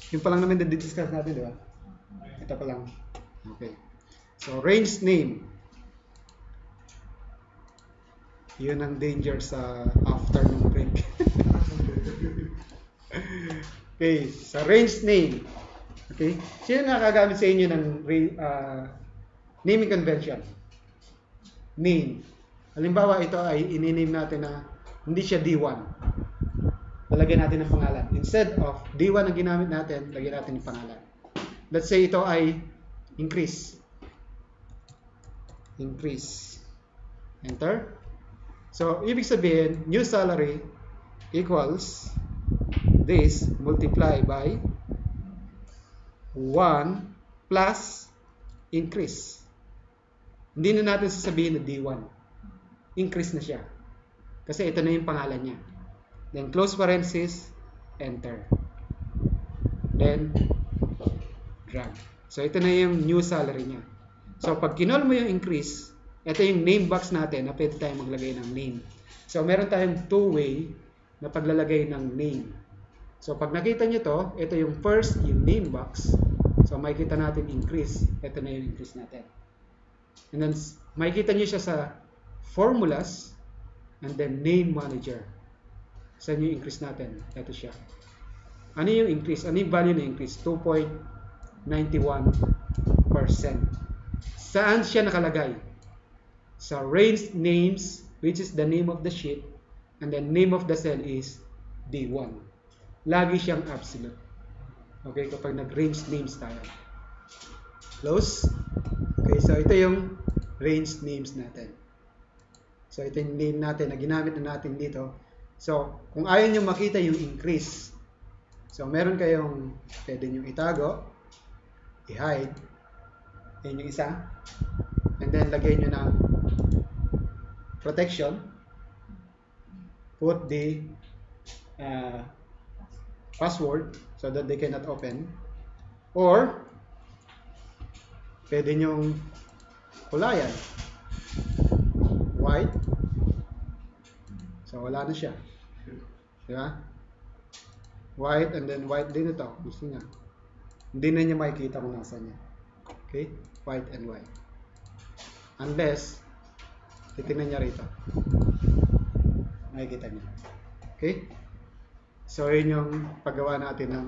[SPEAKER 1] Yung pa lang namin discuss natin, di ba? Ito pa lang. Okay. So range name. Yun ang danger sa after ng break. Okay, sa range name. Okay? Sino nakagamit sa inyo ng naming convention? Name. Halimbawa, ito ay ini-name natin na hindi siya D1. Lalagyan natin ng pangalan. Instead of D1 ang ginamit natin, lagyan natin ng pangalan. Let's say ito ay increase. Increase. Enter. So, ibig sabihin, new salary equals this multiply by 1 plus increase. Hindi na natin sasabihin na D1. Increase na siya. Kasi ito na yung pangalan niya. Then close parenthesis, enter. Then drag. So ito na yung new salary niya. So pag kinol mo yung increase, ito yung name box natin na pwede tayong maglagay ng name. So meron tayong two-way na paglalagay ng name. So pag nakita nyo to, ito yung first, yung name box. So makikita natin increase. Ito na yung increase natin. And then makikita nyo siya sa formulas and then name manager. Saan yung increase natin? Ito siya. Ano yung increase? Ano yung value na increase? 2.91%. Saan siya nakalagay? Sa range names, which is the name of the sheet, and then name of the cell is D1. Lagi siyang absolute. Okay, kapag nag-range names tayo. Close. Okay, so ito yung range names natin. So ito yung name natin na ginamit na natin dito. So, kung ayaw nyo makita yung increase, so meron kayong pwede nyo itago, i-hide, yun yung isa, and then lagay nyo ng protection, put the password so that they cannot open, or pwede nyong kulayan, white, so wala na siya, di ba? White and then white din ito, gusto nga, hindi na niya makikita kung nasa niya. Okay, white and white, unless titingnan niya rito, makikita niya. Okay, so yun yung paggawa natin ng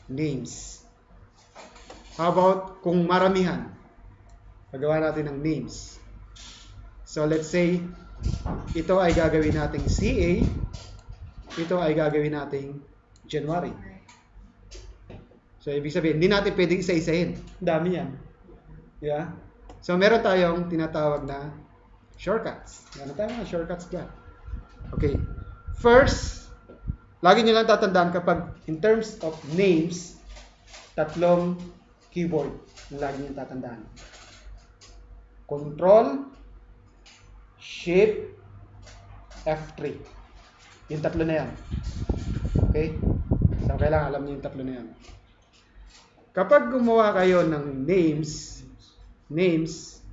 [SPEAKER 1] names. How about kung maramihan? Paggawa natin ng names. So let's say ito ay gagawin nating CA, ito ay gagawin nating January. So ibig sabihin, hindi natin pwedeng isa-isahin. Dami yan. Yeah? So meron tayong tinatawag na shortcuts. Meron tayong mga shortcuts dyan. Okay. First, lagi nyo lang tatandaan kapag in terms of names, tatlong keyboard yung lagi nyo tatandaan. Control, Shift, F3. Yung tatlo na yan. Okay? So kailangan alam nyo yung tatlo na yan. Kapag gumawa kayo ng names,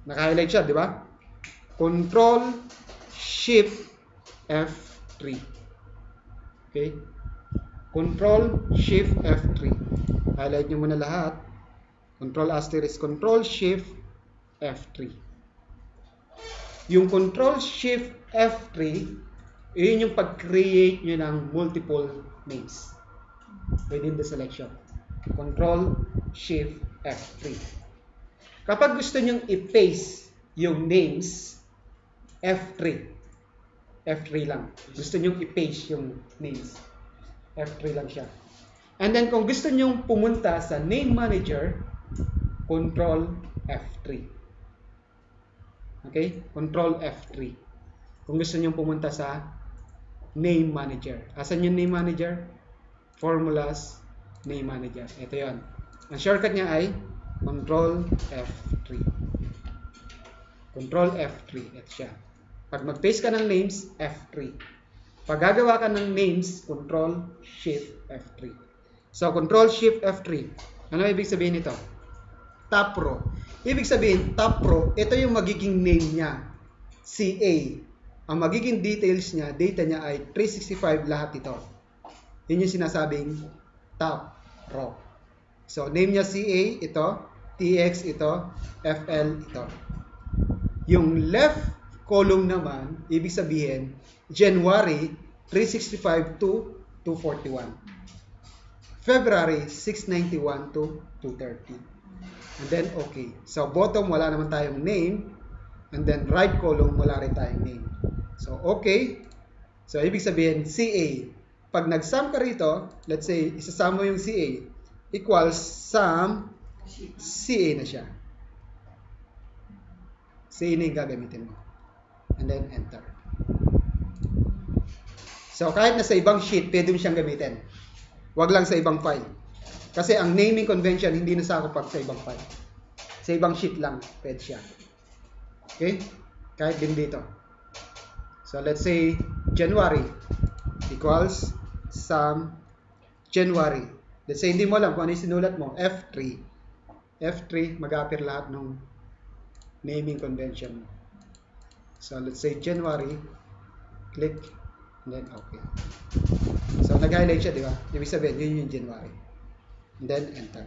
[SPEAKER 1] naka-highlight siya, di ba? Control, Shift, F3. Okay? Control, Shift, F3. Highlight nyo muna lahat. Control asterisk, Control, Shift, F3. Yung Control, Shift, F3, yun yung pag-create nyo ng multiple names within the selection. Control, Shift, F3. Kapag gusto nyong i-paste yung names, F3. F3 lang. Gusto nyong i-paste yung names. F3 lang siya. And then kung gusto nyong pumunta sa name manager, Control F3. Okay? Control F3. Kung gusto nyong pumunta sa name manager. Asan yung name manager? Formulas, name manager. Ito yon. Ang shortcut niya ay Control F3. Control F3. Ito siya. Pag mag-paste ka ng names, F3. Pag gagawa ka ng names, Control Shift F3. So, Control Shift F3. Ano ibig sabihin nito? Top row. Ibig sabihin, top row, ito yung magiging name niya. CA. Ang magiging details niya, data niya ay 365 lahat ito. Yun yung sinasabing top row. So, name niya CA, ito. TX, ito. FL, ito. Yung left column naman, ibig sabihin, January 365 to 241. February 691 to 230. And then, okay. So, bottom, wala naman tayong name. And then, right column, wala rin tayong name. So, okay. So, ibig sabihin, CA. Pag nag-sum ka rito, let's say, isasama mo yung CA, equals sum CA na siya. CA na yung gagamitin mo. And then, enter. So, kahit na sa ibang sheet, pwede mo siyang gamitin. Wag lang sa ibang file. Kasi ang naming convention, hindi nasakop pag sa ibang file. Sa ibang sheet lang, pwede siya. Okay? Kahit din dito. So, let's say, January equals sum January. Let's say, hindi mo alam kung ano yung sinulat mo, F3. F3, mag-appear lahat ng naming convention mo. So, let's say January, click, and then okay. So, nag-highlight siya, di ba? Ibig sabihin, yun yung January. And then, enter.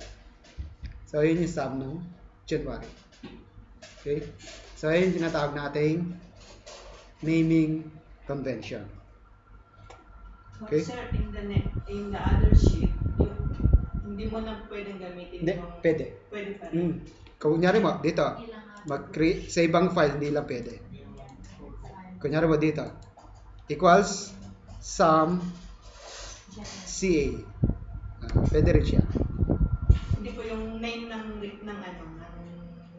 [SPEAKER 1] So, yun yung sum ng January. Okay? So, yun yung tinatawag nating naming convention.
[SPEAKER 2] But
[SPEAKER 1] Okay.
[SPEAKER 2] sir, in the other sheet, hindi mo na pwedeng gamitin
[SPEAKER 1] Hindi,
[SPEAKER 2] yung...
[SPEAKER 1] pwede.
[SPEAKER 2] Pwede pa rin.
[SPEAKER 1] Kunyari mo, dito,
[SPEAKER 3] Kailangan.
[SPEAKER 1] mag-create sa ibang file, hindi lang pwede. Kunyari mo dito, equals sum CA. Pwede rin siya.
[SPEAKER 2] Hindi po yung name ng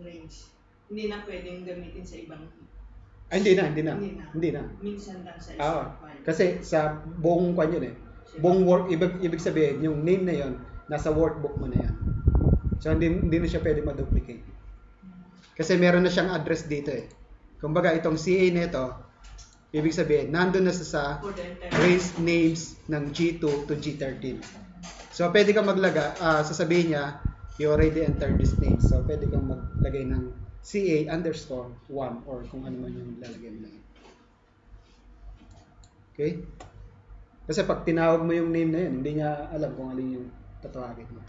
[SPEAKER 2] range. Hindi na pwedeng gamitin sa ibang...
[SPEAKER 1] Ay, hindi na.
[SPEAKER 2] Minsan lang sa
[SPEAKER 1] Ah,
[SPEAKER 2] isang file.
[SPEAKER 1] kasi sa buong kwan yun eh. Buong work, ibig sabihin, yung name na yun, nasa workbook mo na yan. So, hindi na siya pwede ma-duplicate. Kasi meron na siyang address dito eh. Kumbaga, itong CA nito, ibig sabihin, nandun na sa
[SPEAKER 2] For the entire...
[SPEAKER 1] range names ng G2 to G13. So, pwede kang sasabihin niya, you already entered this name. So, pwede kang maglagay ng CA_1 or kung ano man yung lalagay mo na yun. Okay? Kasi pag tinawag mo yung name na yun, hindi niya alam kung alin yung tatawagin mo.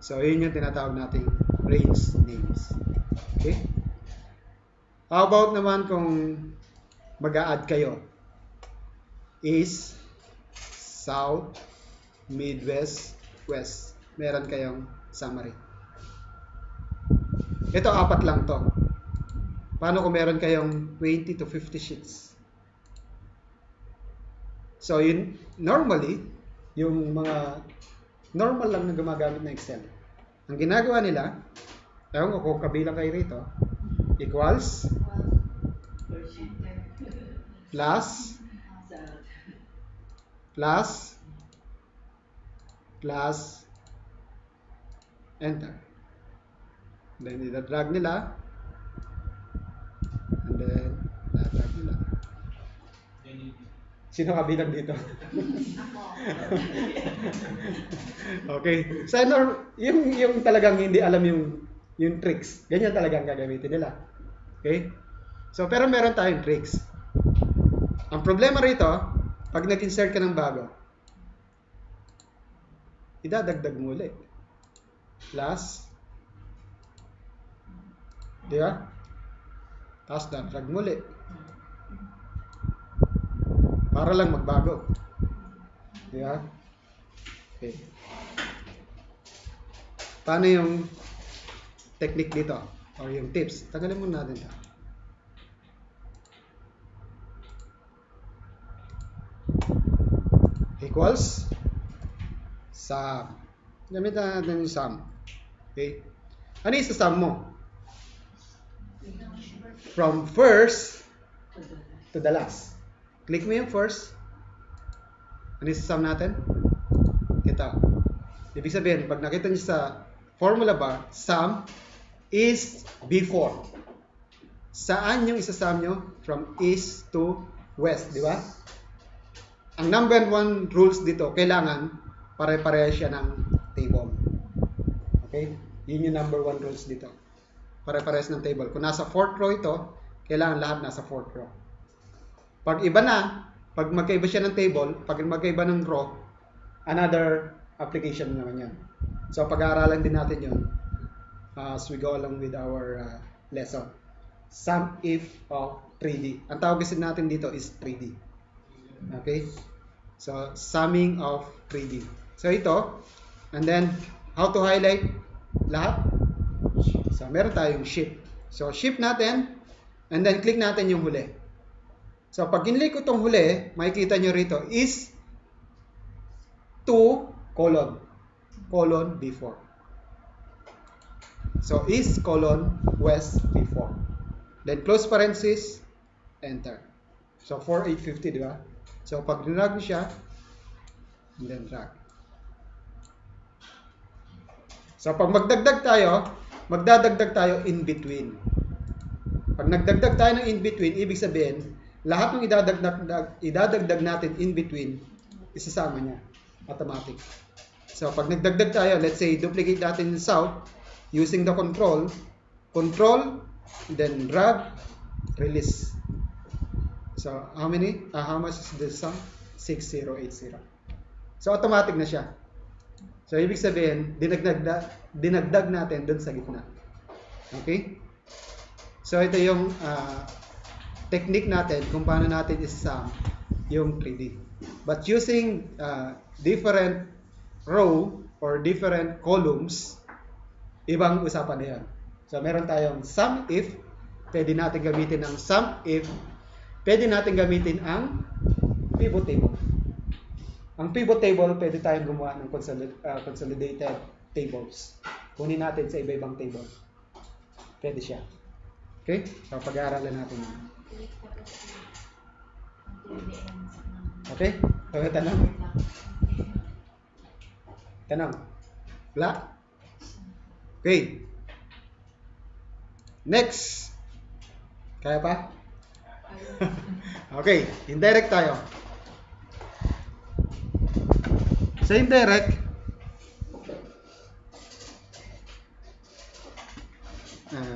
[SPEAKER 1] So, yun yung tinatawag nating range names. Okay? How about naman kung mag-a-add kayo? East, South, Midwest, West. Meron kayong summary. Ito, 4 lang to. Paano kung meron kayong 20 to 50 sheets? So, normally, yung mga normal lang na gumagamit ng Excel. Ang ginagawa nila, ewan ko kung kabilang kayo rito, equals, plus, enter. Then, ida-drag nila, and then, ida-drag nila. Sino kabilang dito? Okay. So, yung talagang hindi alam yung tricks, ganyan talagang gagamitin nila. Okay? So, pero meron tayong tricks. Ang problema rito, pag nag-insert ka ng bago, idadagdag mo ulit. Plus, di ba? Tapos drag mo ulit. Para lang magbago. Di ba? Okay. Paano yung technique dito? Or yung tips? Tagalin muna natin ito. Equals sum. Gamitan natin yung sum. Okay? Ano yung sum mo? From first to the last. Click mo yung first. Ano yung sum natin? Ito. Ibig sabihin, pag nakita nyo sa formula bar, sum is before. Saan yung isasum nyo? From east to west, di ba? Ang number 1 rules dito, kailangan pare-pareha siya ng table. Okay? Yun yung number 1 rules dito. Pare-parehas ng table. Kung nasa 4th row ito, kailangan lahat nasa 4th row. Pag iba na, pag magkaiba siya ng table, pag magkaiba ng row, another application naman yan. So, pag-aaralan din natin yun as we go along with our lesson. Sum if of 3D. Ang tawag kasi natin dito is 3D. Okay? So, summing of 3D. So, ito. And then, how to highlight lahat? So, meron tayong shift. So, shift natin. And then, click natin yung huli. So, pag kinlik ko itong huli, makikita nyo rito is 2 colon before. So, is colon west before. Then, close parenthesis, enter. So, 4,850, di ba? So, pag drag mo siya, and then drag. So, pag magdagdag magdadagdag tayo in between. Pag nagdagdag tayo ng in between, ibig sabihin, lahat ng idadagdag natin in between, isasama niya. Automatic. So, pag nagdagdag tayo, let's say, duplicate natin yung south, using the control, then drag, release. So, how much is this sum? 6080. So, automatic na siya. So, ibig sabihin, dinagdag natin dun sa gitna. Okay? So, ito yung technique natin kung paano natin isasam yung 3D. But using different row or different columns, ibang usapan na yan. So, meron tayong sum if, pwede natin gamitin ang sum if, pwede natin gamitin ang pivot table. Ang pivot table, pwede tayong gumawa ng consolidated tables. Kunin natin sa iba-ibang table. Pwede siya. Okay? So, pag-aaralan natin yun. Okay? So, tanong. Tanong. Wala? Okay. Next. Kaya pa? Okay. Indirect tayo. Sa indirect,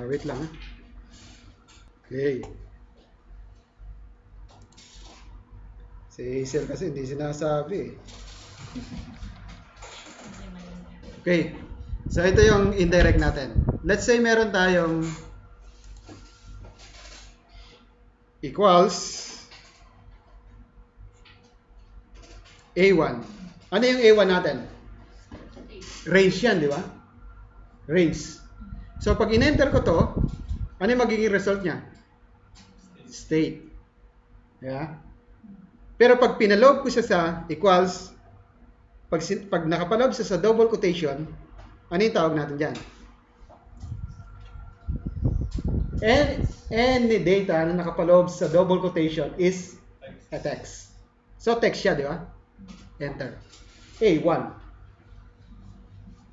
[SPEAKER 1] wait lang. Okay. Si Hazel kasi hindi sinasabi. Okay. So, ito yung indirect natin. Let's say meron tayong equals A1. Ano yung A1 natin? Range yan, di ba? Range. So, pag in-enter ko to, ano yung magiging result niya? State. Yeah. Pero pag pinaloob ko siya sa equals, pag nakapaloob siya sa double quotation, ano yung tawag natin dyan? Any data na nakapaloob sa double quotation is a text. So, text siya, di ba? Enter. A1.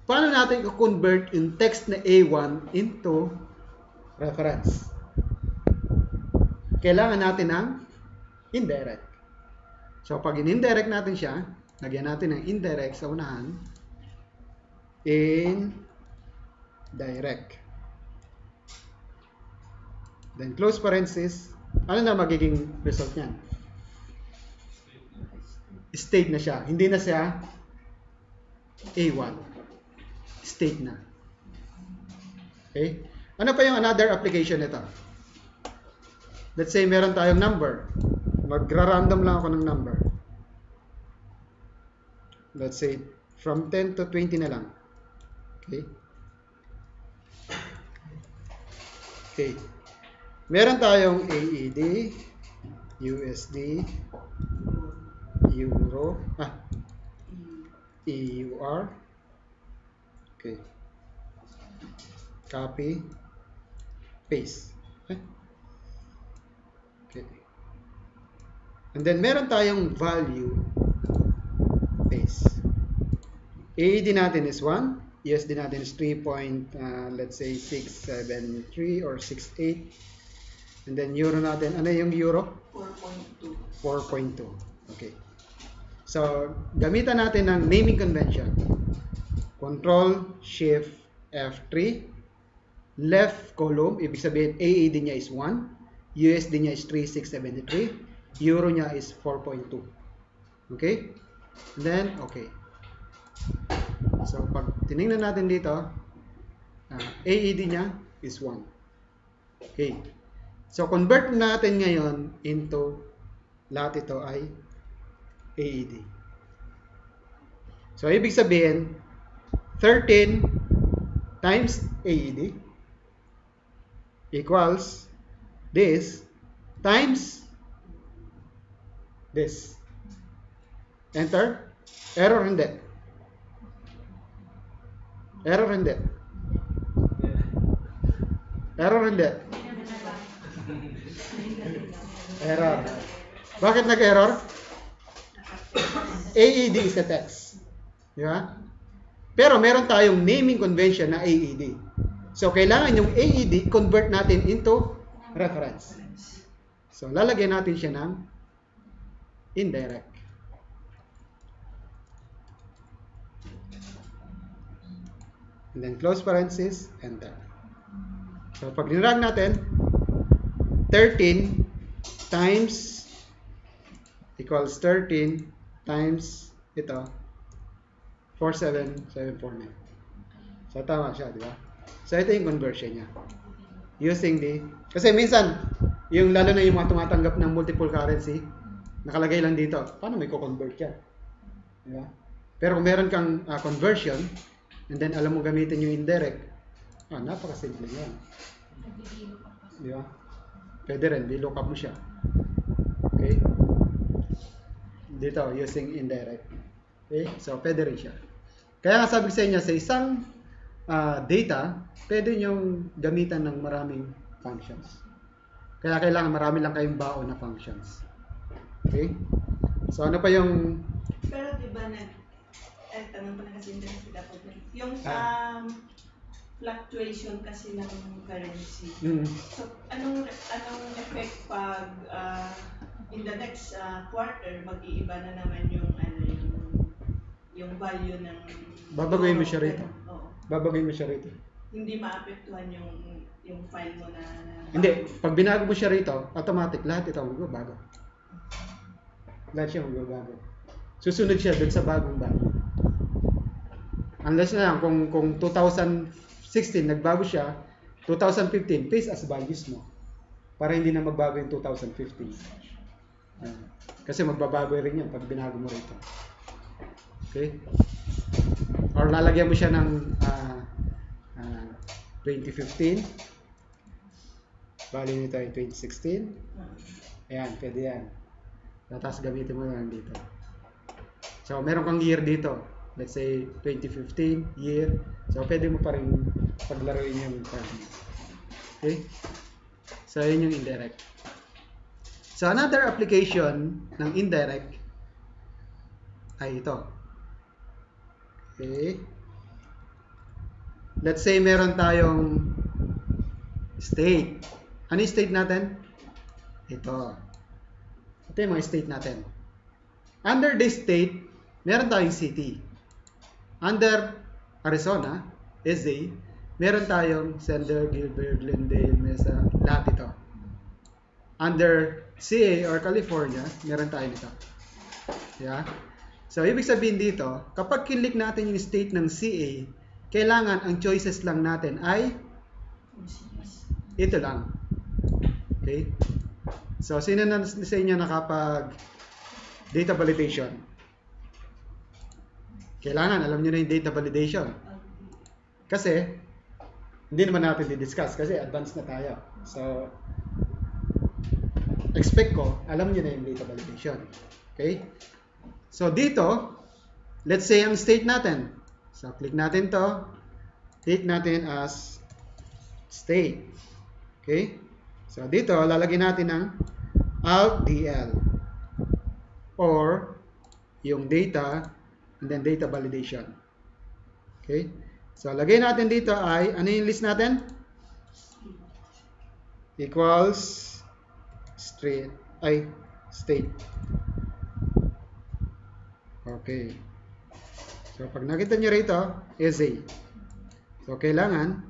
[SPEAKER 1] Paano natin i-convert yung text na A1 into reference? Kailangan natin ng indirect. So, pag in-indirect natin siya, lagyan natin ng indirect sa unahan. Indirect. Then, close parenthesis. Ano na magiging result niyan? State na siya. Hindi na siya A1. State na. Okay? Ano pa yung another application nito? Let's say meron tayong number. Magra-random lang ako ng number. Let's say from 10 to 20 na lang. Okay? Okay. Meron tayong AED, USD, Euro, EUR. Okay. Copy, paste. Okay. And then meron tayong value, paste. AED natin is 1, USD natin is 3. Let's say 673 or 68. And then euro natin, ano yung euro?
[SPEAKER 2] 4.2.
[SPEAKER 1] 4.2. Okay. So, gamitan natin ng naming convention. Control, Shift, F3. Left column, ibig sabihin AED niya is 1. USD niya is 3,673. Euro niya is 4.2. Okay? And then, okay. So, pag tinignan natin dito, AED niya is 1. Okay. So, convert natin ngayon into lahat ito ay AED. So, ibig sabihin, 13 times AED equals this times this. Enter. Error hindi. Error hindi. Error hindi. Error. Bakit nag-error? AED is the text. Di ba? Pero meron tayong naming convention na AED. So, kailangan yung AED convert natin into reference. So, lalagyan natin siya ng indirect. And then close parenthesis, enter. So, pag nirag natin, 13 times equals 13 times ito, 47749. So, tama siya, di ba? So, ito yung conversion niya. Using the, kasi minsan, yung lalo na yung mga tumatanggap ng multiple currency, nakalagay lang dito, paano may ko-convert yan? Di ba? Pero kung meron kang conversion, and then alam mo gamitin yung indirect, napakasimple yan. Di ba? Pwede rin, di-lookup mo siya. Okay? Dito, using indirect. Okay? So, pwede rin siya. Kaya nga sabi ko sa inyo, sa isang data, pwede nyong gamitan ng maraming functions. Kaya kailangan marami lang kayong baon na functions. Okay? So, ano pa yung...
[SPEAKER 2] Pero diba tanong pa na kasi yung fluctuation kasi ng currency. So, anong effect pag in the next quarter, mag-iiba na naman yung value ng...
[SPEAKER 1] Babaguhin mo siya rito.
[SPEAKER 2] Oo.
[SPEAKER 1] Babaguhin mo siya rito.
[SPEAKER 2] Hindi maapektuhan yung file mo na
[SPEAKER 1] Hindi. Pag binago mo siya rito, automatic, lahat ito magbabago. Lahat siya magbabago. Susunod siya dun sa bagong value. Unless na lang, kung 2016 nagbago siya, 2015, paste as values mo. Para hindi na magbago yung 2015. Kasi magbabago rin yan pag binago mo rito. Okay? Or lalagyan mo siya ng 2015. Value nito ay 2016. Ayan, pwede yan. Tapos gamitin mo lang dito. So, meron kang year dito. Let's say 2015 year. So, pwede mo pa rin paglaruin yung value. Okay? So, yun yung indirect. So, another application ng indirect ay ito. Okay? Let's say meron tayong state. Ano yung state natin? Ito. Ito yung mga state natin. Under this state, meron tayong city. Under Arizona, SA, meron tayong Sender, Gilbert, Glendale, Mesa, lahat ito. Under CA or California, meron tayo nito. Yeah? So, ibig sabihin dito, kapag kinlik natin yung state ng CA, kailangan ang choices lang natin ay ito lang. Okay? So, sino na sa inyo nakapag data validation? Kailangan, alam nyo na yung data validation. Kasi, hindi naman natin di-discuss kasi advanced na tayo. So, expect ko, alam nyo na yung data validation. Okay? So, dito, let's say ang state natin. So, click natin to. Take natin as state. Okay? So, dito, lalagyan natin ng Alt-DL. Or, yung data, and then data validation. Okay? So, lagay natin dito ay, ano yung list natin? Equals state. Okay. So, pag nakita nyo rito, SA. So, kailangan,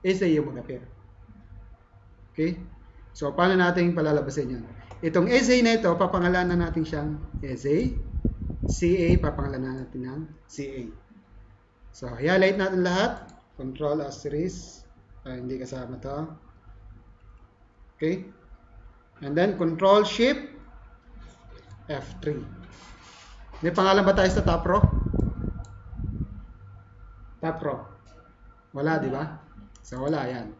[SPEAKER 1] SA yung mag-appear. Okay? So, paano natin palalabasin yun? Itong SA na ito, papangalanan natin siyang SA. CA, papangalanan natin ng CA. So, highlight natin lahat. Control asterisk. Hindi kasama to. Okay? And then, Control Shift F3. May pangalan ba tayo sa top row? Top row. Wala, di ba? So, wala yan.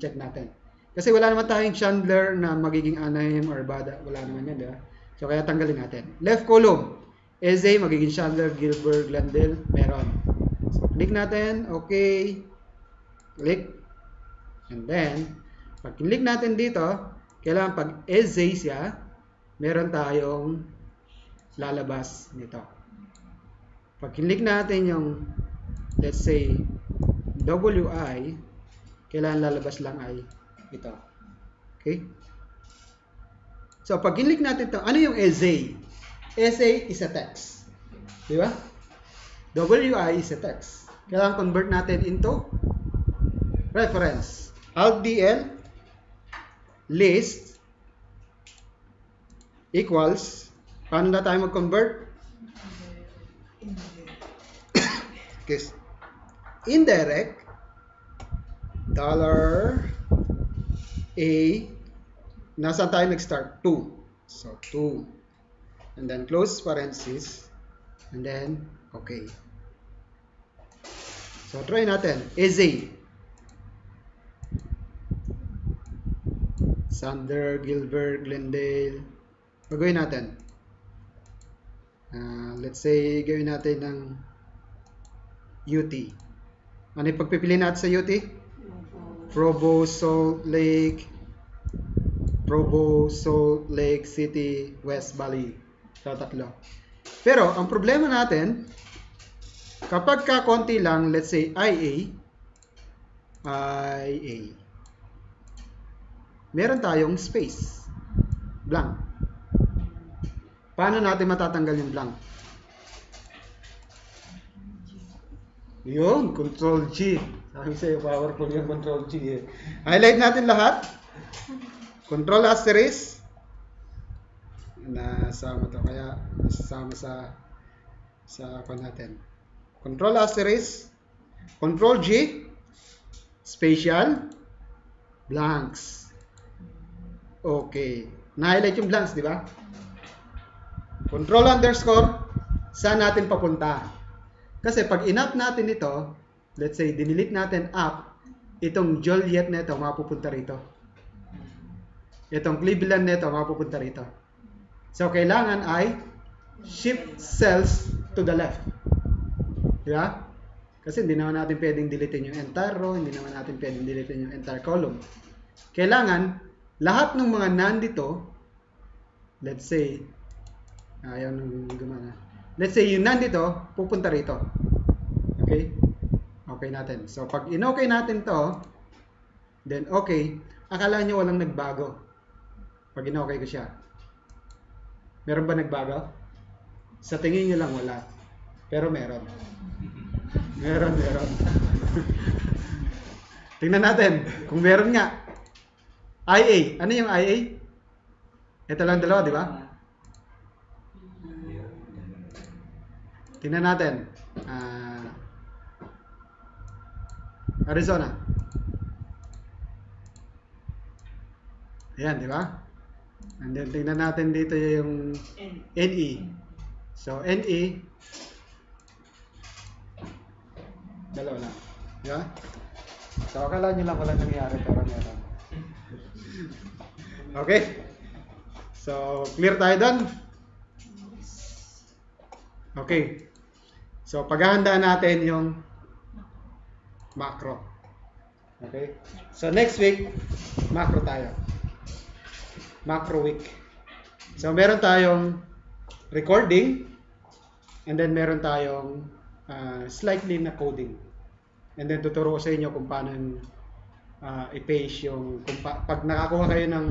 [SPEAKER 1] Check natin. Kasi wala naman tayong Chandler na magiging Anaheim or Bada. Wala naman yan, di ba? So, kaya tanggalin natin. Left column. SA, magiging Chandler, Gilbert, Glendale. Meron. So, click natin. Okay. Click. And then, pag click natin dito, kailangan pag SA siya, meron tayong lalabas nito. Pag kinlik natin yung, let's say, WI, kailangan lalabas lang ay ito. Okay? So, pag kinlik natin ito, ano yung SA? SA is a text. Di ba? WI is a text. Kailangan convert natin into reference. Alt-DL list equals, paano na tayo mag-convert? Okay. Indirect $A, nasaan tayo nag-start? 2. So, 2. And then close parenthesis. And then, okay. So, try natin. SA. Sander, Gilbert, Glendale. Pagawin natin. Let's say, gawin natin ng UT. Ano yung pagpipili natin sa UT? Provo, Salt Lake, City, West Valley. So, tatlo. Pero, ang problema natin, kapag kakonti lang, let's say, IA, meron tayong space. Blank. Paano natin matatanggal yung blank? Yun, Control G. Sabi sa'yo, powerful yung Control G eh. Highlight natin lahat. Control asterisk. Nasama to. Kaya, nasama sa apa natin. Control asterisk. Control G. Spatial. Blanks. Okay. Na-highlight yung blanks, di ba? Control underscore. Saan natin papunta? Kasi pag in-up natin ito, let's say, dinilit natin up, itong Joliet na ito, mapupunta rito. Itong Cleveland na ito, mapupunta rito. So, kailangan ay shift cells to the left. Diba? Kasi hindi naman natin pwedeng deletein yung entire row, hindi naman natin pwedeng deletein yung entire column. Kailangan, lahat ng mga nandito, let's say, ayaw nang gumana. Let's say, yung nandito, pupunta rito. Okay? Okay natin. So, pag in-okay natin to, then okay, akala nyo walang nagbago. Pag in-okay ko siya. Meron ba nagbago? Sa tingin nyo lang wala. Pero meron. Meron. Tingnan natin. Kung meron nga. IA. Ano yung IA? Ito lang dalawa, di ba? Tingnan natin. Arizona. Ayan, di ba? And then, tingnan natin dito yung NE. So, NE, dalawa lang. Di ba? So, akala nyo lang walang nangyari, pero meron. Okay? So, clear tayo doon? Okay. So, paghahandaan natin yung macro. Okay? So, next week, macro tayo. Macro week. So, meron tayong recording and then meron tayong slightly na coding. And then, tuturo ko sa inyo kung paano i-paste yung, pag nakakuha kayo ng